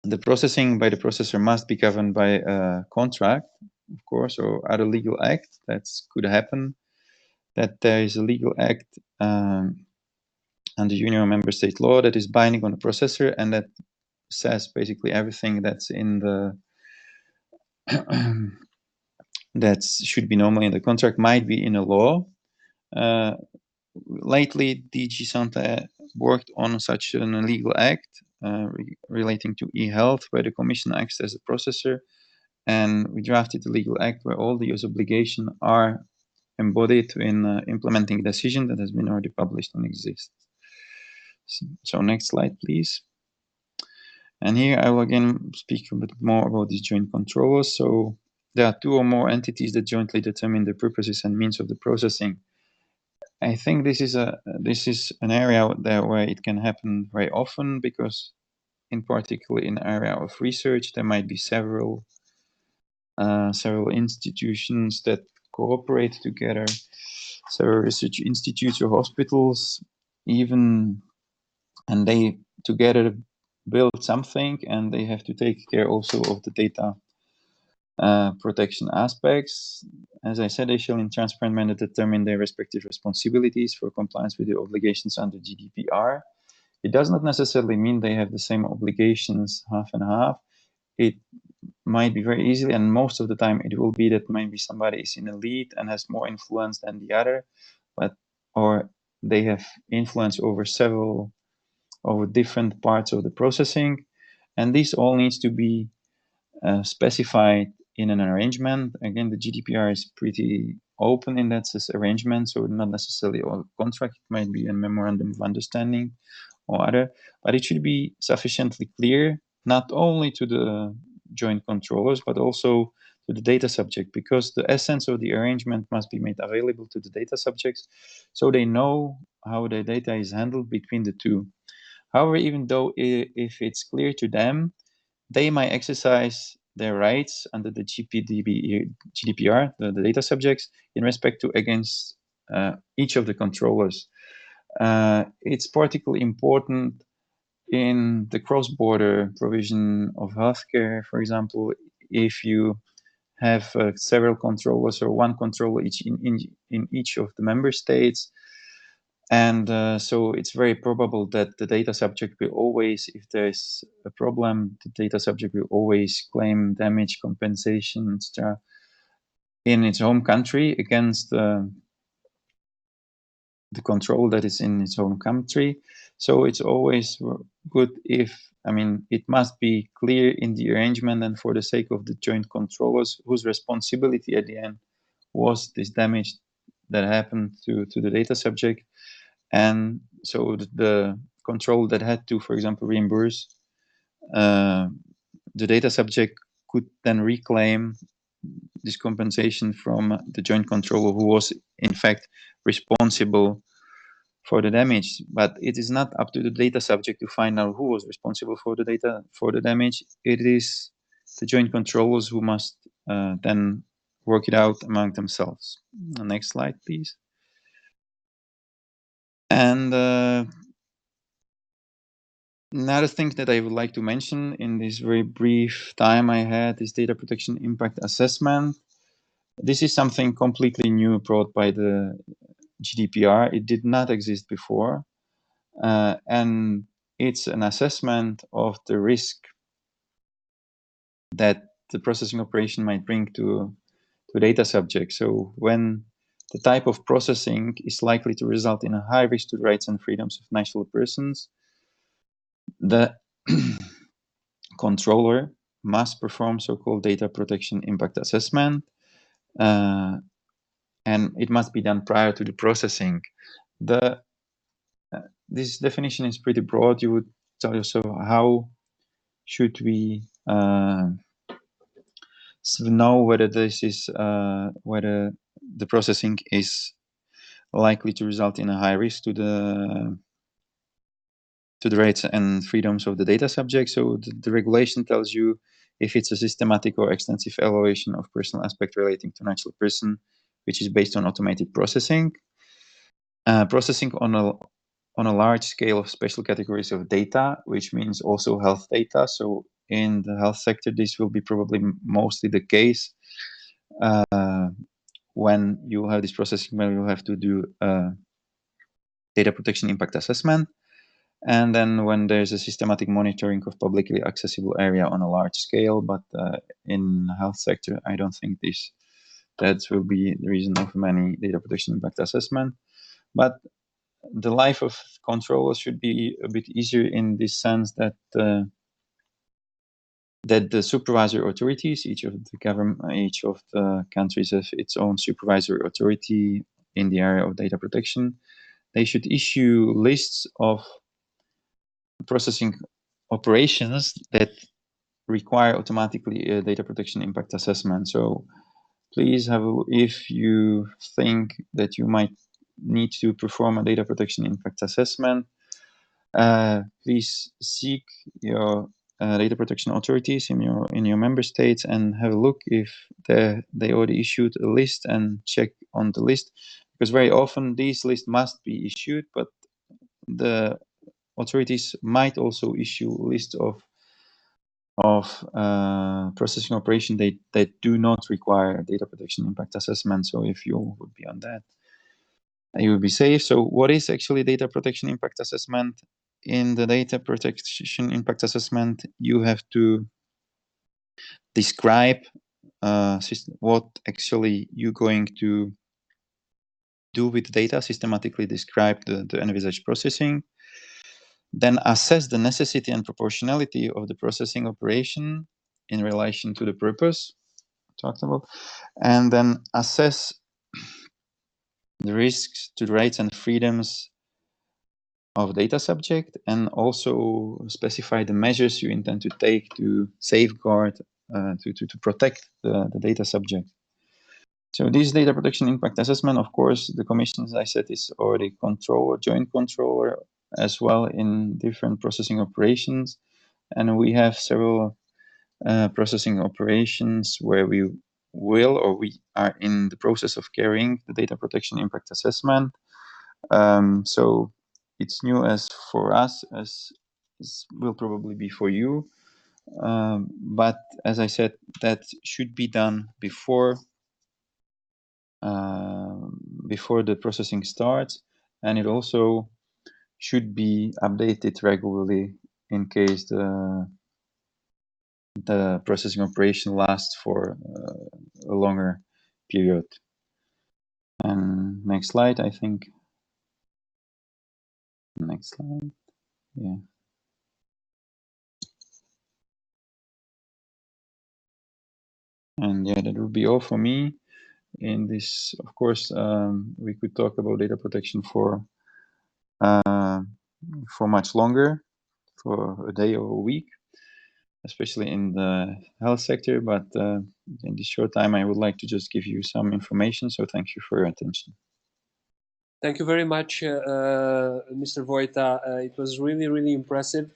The processing by the processor must be governed by a contract, of course, or other legal act. That could happen, that there is a legal act under union or member state law that is binding on the processor, and that says basically everything that's in the that should be normally in the contract might be in a law. Lately, DG Sante worked on such an legal act relating to eHealth, where the Commission acts as a processor, and we drafted a legal act where all these obligations are embodied in implementing a decision that has been already published and exists. So next slide, please. And here I will again speak a bit more about these joint controllers. So there are two or more entities that jointly determine the purposes and means of the processing. I think this is an area there where it can happen very often, because in particular in the area of research, there might be several institutions that cooperate together, several research institutes or hospitals even, and they together build something, and they have to take care also of the data protection aspects. As I said, they shall in transparent manner determine their respective responsibilities for compliance with the obligations under GDPR. It does not necessarily mean they have the same obligations half and half. It might be very easily, and most of the time it will be that maybe somebody is in a lead and has more influence than the other, or they have influence over different parts of the processing, and this all needs to be specified in an arrangement. Again, the GDPR is pretty open in that arrangement, so not necessarily a contract, it might be a memorandum of understanding or other, but it should be sufficiently clear, not only to the joint controllers, but also to the data subject, because the essence of the arrangement must be made available to the data subjects, so they know how the data is handled between the two. However, even though if it's clear to them, they might exercise their rights under the GDPR, the data subjects, in respect to against each of the controllers. It's particularly important in the cross-border provision of healthcare, for example, if you have several controllers or one controller in each of the member states. And so it's very probable that the data subject will always, if there's a problem, the data subject will always claim damage, compensation, etc. in its home country against the control that is in its home country. So it's always good if, I mean, it must be clear in the arrangement, and for the sake of the joint controllers, whose responsibility at the end was this damage that happened to the data subject. And so the control that had to, for example, reimburse the data subject could then reclaim this compensation from the joint controller who was in fact responsible for the damage. But it is not up to the data subject to find out who was responsible for the damage. It is the joint controllers who must then work it out among themselves. The next slide, please. And another thing that I would like to mention in this very brief time I had is data protection impact assessment. This is something completely new brought by the GDPR. It did not exist before. And it's an assessment of the risk that the processing operation might bring to data subject. So when the type of processing is likely to result in a high risk to the rights and freedoms of natural persons, the controller must perform so-called data protection impact assessment, and it must be done prior to the processing. This definition is pretty broad. You would tell yourself, how should we know whether this is whether the processing is likely to result in a high risk to the rights and freedoms of the data subject. So the regulation tells you if it's a systematic or extensive evaluation of personal aspect relating to natural person, which is based on automated processing. Processing on a large scale of special categories of data, which means also health data. So in the health sector, this will be probably mostly the case. When you have this processing, well, you have to do data protection impact assessment. And then when there's a systematic monitoring of publicly accessible area on a large scale, but in the health sector, I don't think that will be the reason of many data protection impact assessment. But the life of controllers should be a bit easier in this sense that that the supervisory authorities, each of the countries has its own supervisory authority in the area of data protection. They should issue lists of processing operations that require automatically a data protection impact assessment. So please if you think that you might need to perform a data protection impact assessment, please seek your data protection authorities in your member states and have a look if they already issued a list, and check on the list, because very often these lists must be issued, but the authorities might also issue a list of processing operation that do not require data protection impact assessment. So if you would be on that, you will be safe. So what is actually data protection impact assessment? In the data protection impact assessment, you have to describe what actually you're going to do with data, systematically describe the envisaged processing, then assess the necessity and proportionality of the processing operation in relation to the purpose talked about, and then assess the risks to the rights and freedoms of data subject, and also specify the measures you intend to take to safeguard, to protect the data subject. So this data protection impact assessment, of course, the Commission, as I said, is already joint controller as well in different processing operations. And we have several processing operations where we will, or we are in the process of carrying the data protection impact assessment. So it's new as for us as will probably be for you. But as I said, that should be done before the processing starts, and it also should be updated regularly in case the processing operation lasts for a longer period. And next slide, I think. Next slide. Yeah. And yeah, that would be all for me. In this, of course, we could talk about data protection for much longer, for a day or a week, especially in the health sector. But in this short time, I would like to just give you some information. So thank you for your attention.
Thank you very much, Mr. VOJTA. It was really, really impressive.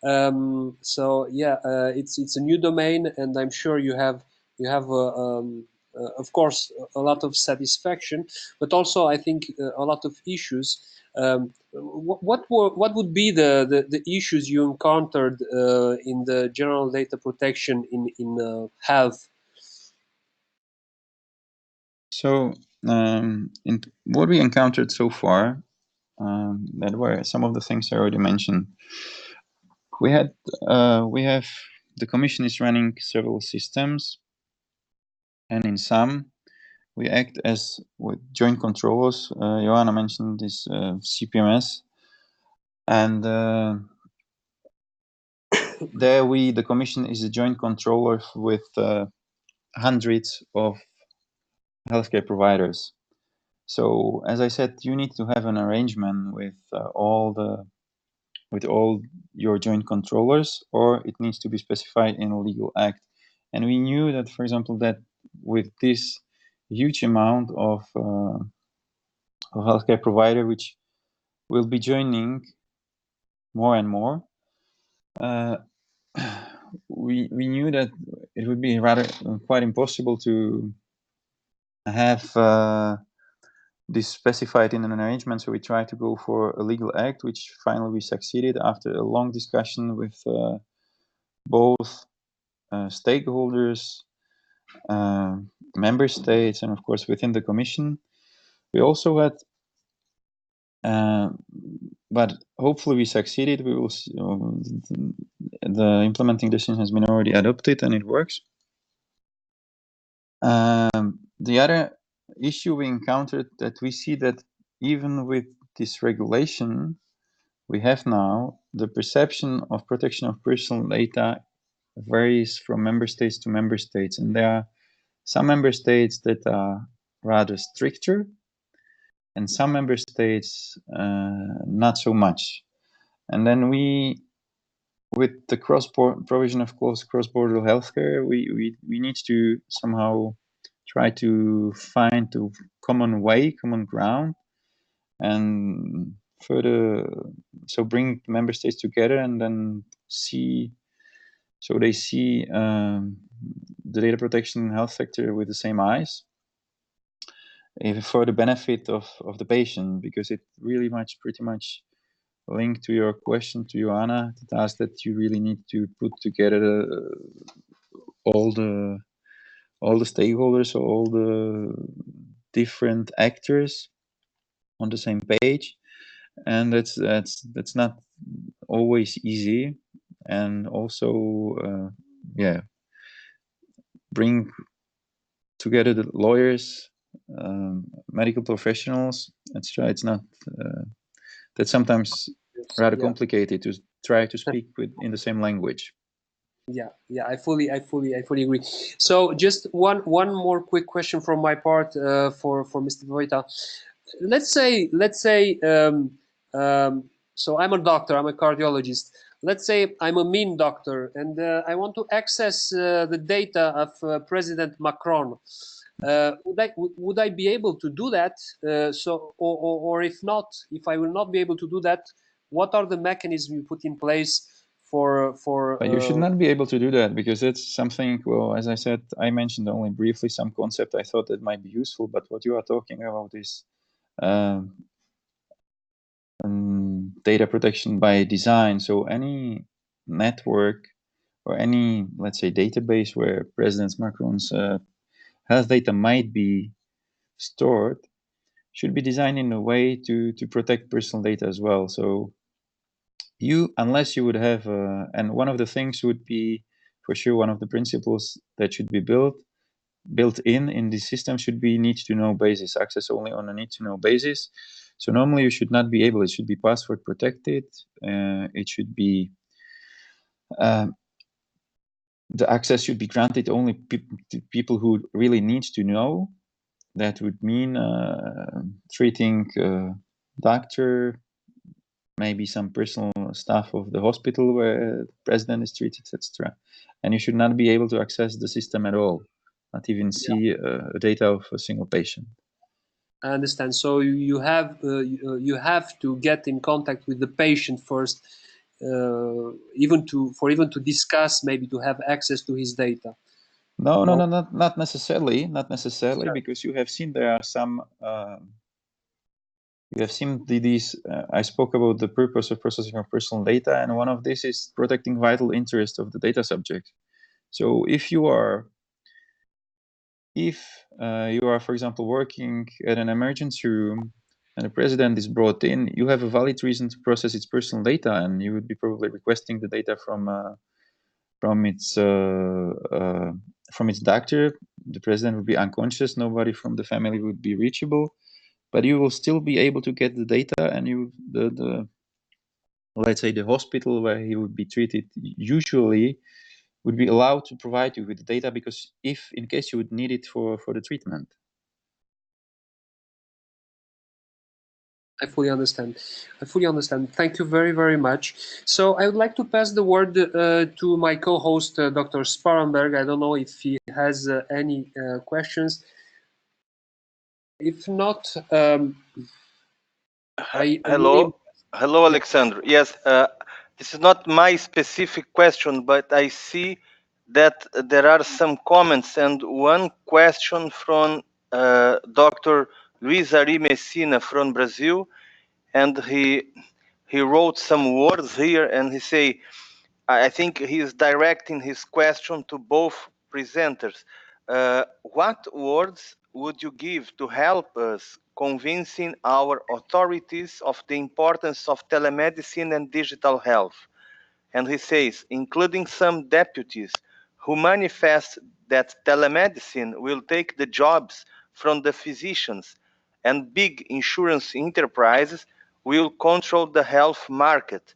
So yeah, it's a new domain, and I'm sure you have of course a lot of satisfaction, but also I think a lot of issues. What would be the issues you encountered in the general data protection in health?
So in what we encountered so far, that were some of the things I already mentioned. We have the Commission is running several systems, and in some we act as with joint controllers. Ioana mentioned this CPMS, and there the Commission is a joint controller with hundreds of healthcare providers. So as I said, you need to have an arrangement with all your joint controllers, or it needs to be specified in a legal act. And we knew that, for example, that with this huge amount of healthcare provider which will be joining more and more, we knew that it would be rather quite impossible to have this specified in an arrangement. So we tried to go for a legal act, which finally we succeeded after a long discussion with both stakeholders, member states, and of course within the Commission. We also had, but hopefully we succeeded. We will see, the implementing decision has been already adopted and it works. The other issue we encountered, that we see that even with this regulation we have now, the perception of protection of personal data varies from member states to member states, and there are some member states that are rather stricter, and some member states not so much. And then with the provision of cross-border healthcare, we need to somehow try to find a common ground, and further, so bring member states together and then see, so they see the data protection in health sector with the same eyes, for the benefit of the patient, because it really pretty much linked to your question to Ioana, the task that you really need to put together all the stakeholders, all the different actors on the same page, and that's not always easy. And also bring together the lawyers medical professionals, etc. It's not that's sometimes rather complicated to try to speak in the same language.
Yeah, I fully agree. So just one more quick question from my part for Mr. VOJTA. Let's say so I'm a doctor, I'm a cardiologist. Let's say I'm a mean doctor and I want to access the data of President Macron. Would I be able to do that? Or if not, if I will not be able to do that, what are the mechanisms you put in place for
But you should not be able to do that, because it's something, well, as I said, I mentioned only briefly some concept I thought that might be useful, but what you are talking about is data protection by design. So any network or any, let's say, database where President Macron's health data might be stored should be designed in a way to protect personal data as well. So unless you would have, and one of the things would be, for sure, one of the principles that should be built in the system should be need-to-know basis, access only on a need-to-know basis. So normally you should not be able, it should be password protected. It should be, the access should be granted only to people who really need to know. That would mean treating doctor, maybe some personal staff of the hospital where the president is treated, etc. And you should not be able to access the system at all, not even see data of a single patient.
I understand. So you have to get in contact with the patient first, even to discuss, maybe to have access to his data.
No, not necessarily. Not necessarily, sure. Because you have seen there are some. You have seen these. I spoke about the purpose of processing of personal data, and one of these is protecting vital interest of the data subject. So if you are, for example, working at an emergency room and the president is brought in, you have a valid reason to process its personal data, and you would be probably requesting the data from its doctor. The president would be unconscious. Nobody from the family would be reachable, but you will still be able to get the data, and let's say the hospital where he would be treated usually would be allowed to provide you with the data, because in case you would need it for the treatment.
I fully understand. Thank you very, very much. So I would like to pass the word to my co-host, Dr. Sparenberg. I don't know if he has any questions. If not,
Hello, Alexandru. Yes, this is not my specific question, but I see that there are some comments, and one question from Dr. Luis Ari Messina from Brazil, and he wrote some words here, and he say, I think he is directing his question to both presenters. What words would you give to help us convincing our authorities of the importance of telemedicine and digital health? And he says, including some deputies who manifest that telemedicine will take the jobs from the physicians and big insurance enterprises will control the health market.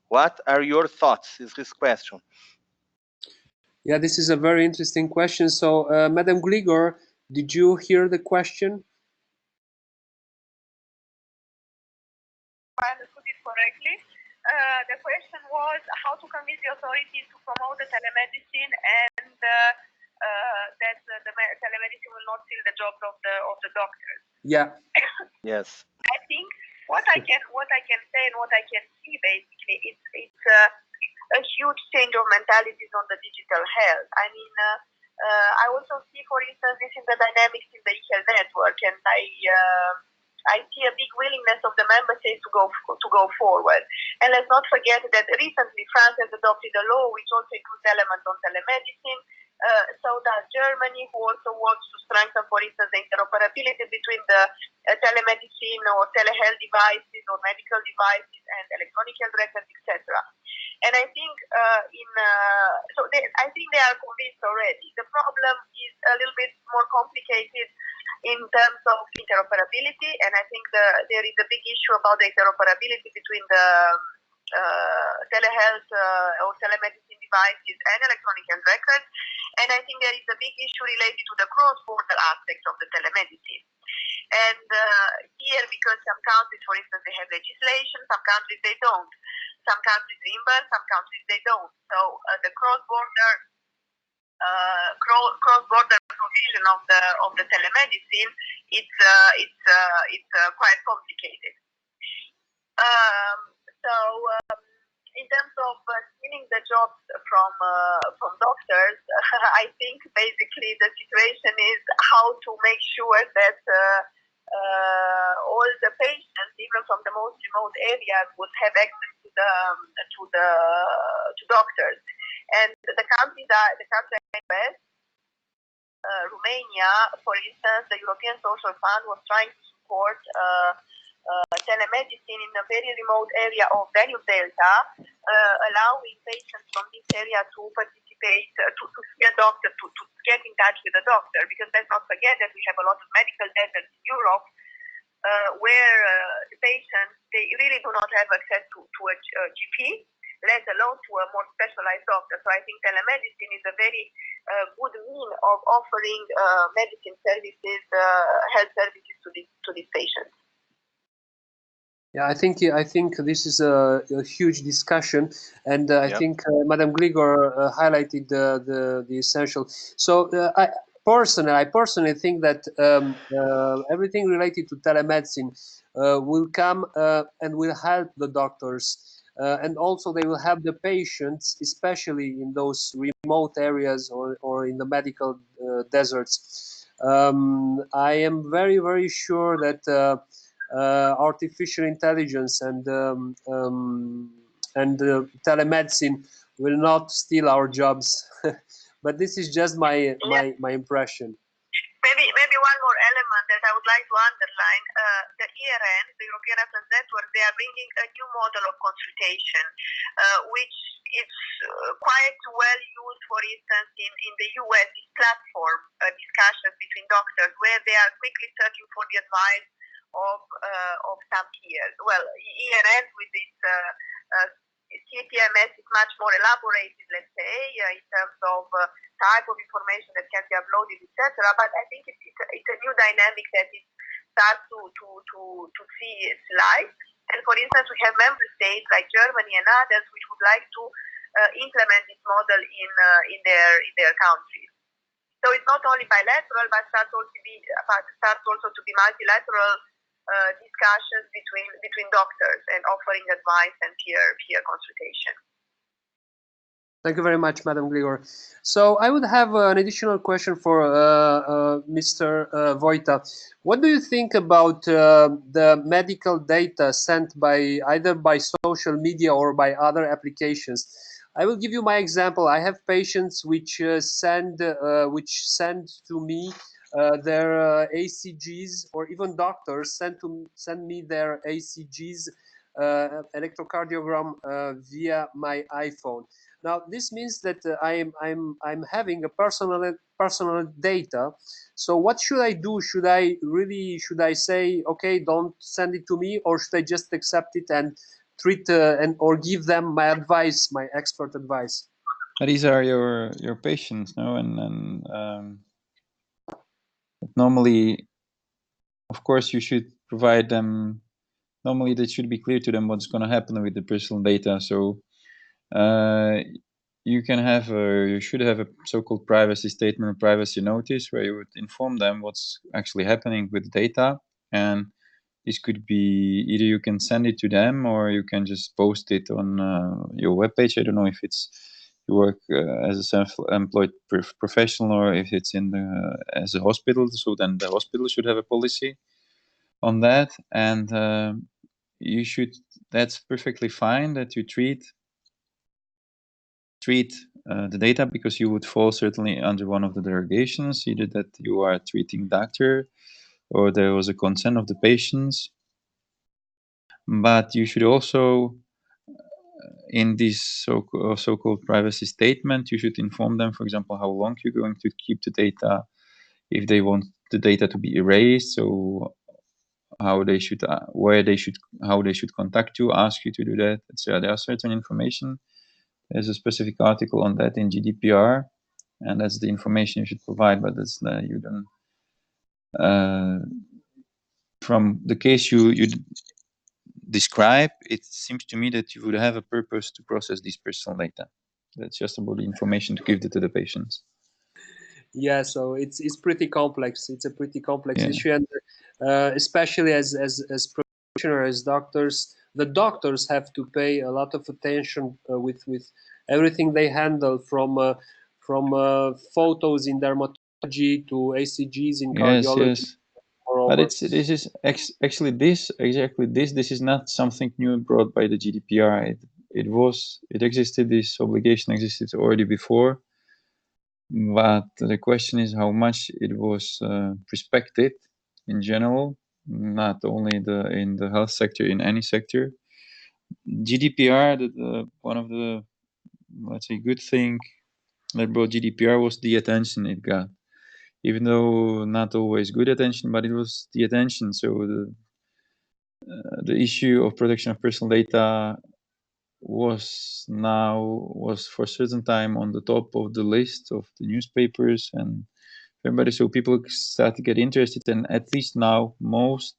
What are your thoughts, is his question.
Yeah, this is a very interesting question. So, Madam GLIGOR, did you hear the question?
I understood it correctly. The question was how to convince the authorities to promote the telemedicine and that the telemedicine will not steal the jobs of the doctors.
Yeah.
Yes.
I think what I can say and what I can see basically it's a huge change of mentalities on the digital health. I mean, I also see, for instance, this in the dynamics in the eHealth network, and I see a big willingness of the member states to go forward. And let's not forget that recently France has adopted a law which also includes elements on telemedicine. So does Germany, who also wants to strengthen, for instance, the interoperability between the telemedicine or telehealth devices or medical devices and electronic health records, etc. And I think I think they are convinced already. The problem is a little bit more complicated in terms of interoperability, and I think there is a big issue about the interoperability between the telehealth or telemedicine devices and electronic health records. And I think there is a big issue related to the cross-border aspect of the telemedicine. And here, because some countries, for instance, they have legislation, some countries they don't. Some countries reimburse, some countries they don't. So the cross-border provision of the telemedicine, it's quite complicated. In terms of stealing the jobs from doctors, I think basically the situation is how to make sure that all the patients, even from the most remote areas, would have access to doctors. And the countries best. Romania, for instance, the European Social Fund was trying to support telemedicine in a very remote area of Danube Delta, allowing patients from this area to participate, to see a doctor, to get in touch with a doctor. Because let's not forget that we have a lot of medical deserts in Europe, where the patients, they really do not have access to a GP, let alone to a more specialized doctor. So I think telemedicine is a very good mean of offering medicine services, health services to these patients.
Yeah, I think this is a huge discussion, and I think Madam GLIGOR highlighted the essential. So I personally think that everything related to telemedicine will come and will help the doctors, and also they will help the patients, especially in those remote areas or in the medical deserts. I am very sure that artificial intelligence and telemedicine will not steal our jobs, but this is just my impression.
Maybe one more element that I would like to underline: the ERN, the European Reference Network, they are bringing a new model of consultation, which is quite well used, for instance, in the US, this platform discussions between doctors, where they are quickly searching for the advice of some peers. Well, ERN with this CTMS is much more elaborated, let's say, in terms of type of information that can be uploaded, etc. But I think it's a new dynamic that it starts to see its light. And for instance, we have member states like Germany and others which would like to implement this model in their countries. So it's not only bilateral, but starts also to be multilateral discussions between doctors and offering advice and peer consultation.
Thank you very much, Madam GLIGOR. So I would have an additional question for Mr. VOJTA. What do you think about the medical data sent either by social media or by other applications? I will give you my example. I have patients which send to me their ACGs, or even doctors send me their ACGs, electrocardiogram, via my iPhone. Now this means that I'm having a personal data. So what should I do? Should I say, okay, don't send it to me, or should I just accept it and treat or give them my advice, my expert advice?
These are your patients, no? And normally, of course, you should provide them. Normally, that should be clear to them what's going to happen with the personal data. So you should have a so-called privacy statement or privacy notice where you would inform them what's actually happening with the data. And this could be either you can send it to them or you can just post it on your webpage. I don't know if you work as a self-employed professional or if it's as a hospital. So then the hospital should have a policy on that. And that's perfectly fine that you treat the data, because you would fall certainly under one of the derogations, either that you are a treating doctor or there was a consent of the patients. But you should also, in this so-called privacy statement, you should inform them, for example, how long you're going to keep the data, if they want the data to be erased. So how they should, how they should contact you, ask you to do that, etc. There are certain information. There's a specific article on that in GDPR, and that's the information you should provide. But that's you don't. From the case you describe, it seems to me that you would have a purpose to process these personal data. That's just about the information to give it to the patients.
Yeah, so it's pretty complex. It's a pretty complex
Yeah.
issue, and especially as practitioners, as doctors, the doctors have to pay a lot of attention with everything they handle, from photos in dermatology to ACGs in cardiology.
Yes. But actually this is not something new brought by the GDPR. It existed. This obligation existed already before. But the question is how much it was respected in general, not only in the health sector, in any sector. GDPR, one of the, let's say, good thing that brought GDPR was the attention it got. Even though not always good attention, but it was the attention. So the issue of protection of personal data was for a certain time on the top of the list of the newspapers and everybody. So people start to get interested, and at least now most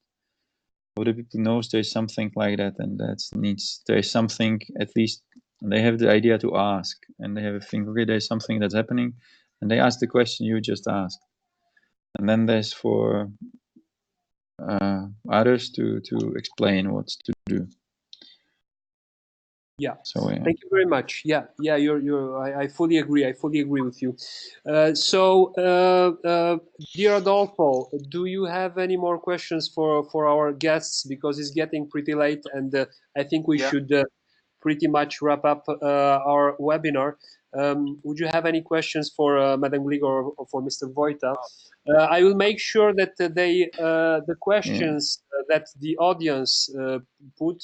of the people knows there's something like that, and there's something, at least they have the idea to ask, and they have a think, okay, there's something that's happening, and they ask the question you just asked, and then there's for others to explain what to do.
Yeah.
So yeah.
Thank you very much. Yeah, I fully agree. I fully agree with you. Dear Adolfo, do you have any more questions for our guests? Because it's getting pretty late, and I think we should pretty much wrap up our webinar. Would you have any questions for Madam GLIGOR or for Mr. VOJTA? I will make sure that the questions that the audience put,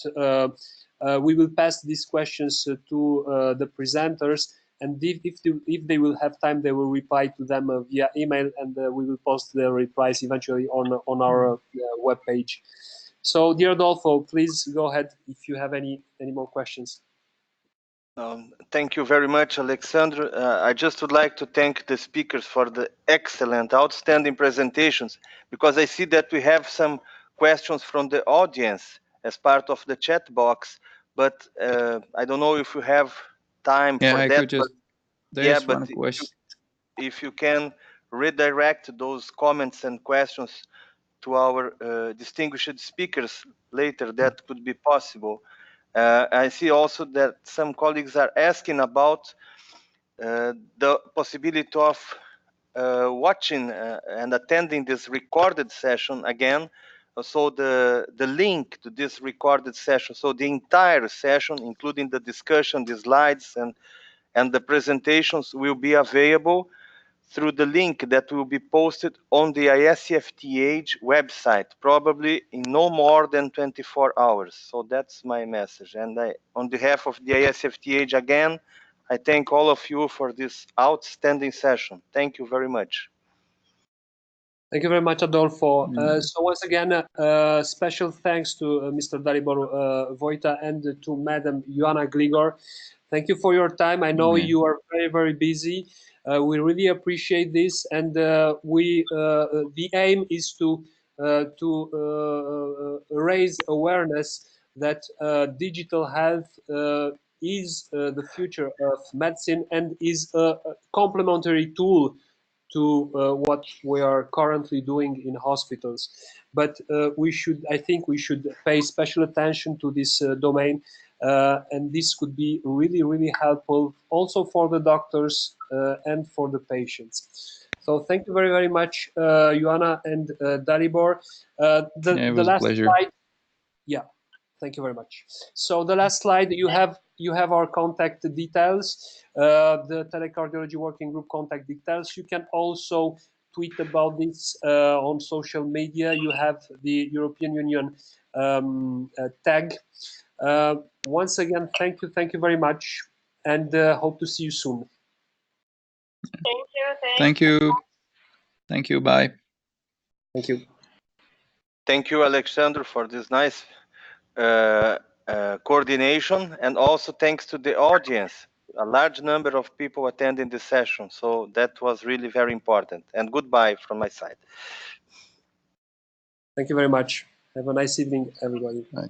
we will pass these questions to the presenters, and if they will have time, they will reply to them via email, and we will post the replies eventually on our webpage. So, dear Adolfo, please go ahead if you have any more questions.
Thank you very much, Alexandru. I just would like to thank the speakers for the excellent, outstanding presentations, because I see that we have some questions from the audience as part of the chat box, but I don't know if you have time for
I
that.
could just, there's one question.
If you can redirect those comments and questions to our distinguished speakers later, that could be possible. I see also that some colleagues are asking about the possibility of watching and attending this recorded session again. So the link to this recorded session, so the entire session, including the discussion, the slides, and the presentations, will be available through the link that will be posted on the ISfTeH website, probably in no more than 24 hours. So that's my message. And on behalf of the ISfTeH again, I thank all of you for this outstanding session. Thank you very much.
Thank you very much, Adolfo. So once again, special thanks to Mr. Dalibor VOJTA and to Madam Ioana GLIGOR. Thank you for your time. I know you are very, very busy. We really appreciate this, and the aim is to raise awareness that digital health is the future of medicine and is a complementary tool to what we are currently doing in hospitals. But I think we should pay special attention to this domain, and this could be really, really helpful also for the doctors and for the patients. So thank you very, very much, Ioana and Dalibor.
It was a pleasure.
Slide. Yeah. Thank you very much. So the last slide, you have our contact details, the Tele-Cardiology Working Group contact details. You can also tweet about this on social media. You have the European Union tag. Once again, thank you very much, and hope to see you soon.
Thank you.
Thank you. Thank you. Bye.
Thank you.
Thank you, Alexandru, for this nice coordination, and also thanks to the audience. A large number of people attending the session, so that was really very important. And goodbye from my side.
Thank you very much. Have a nice evening, everybody.
Bye.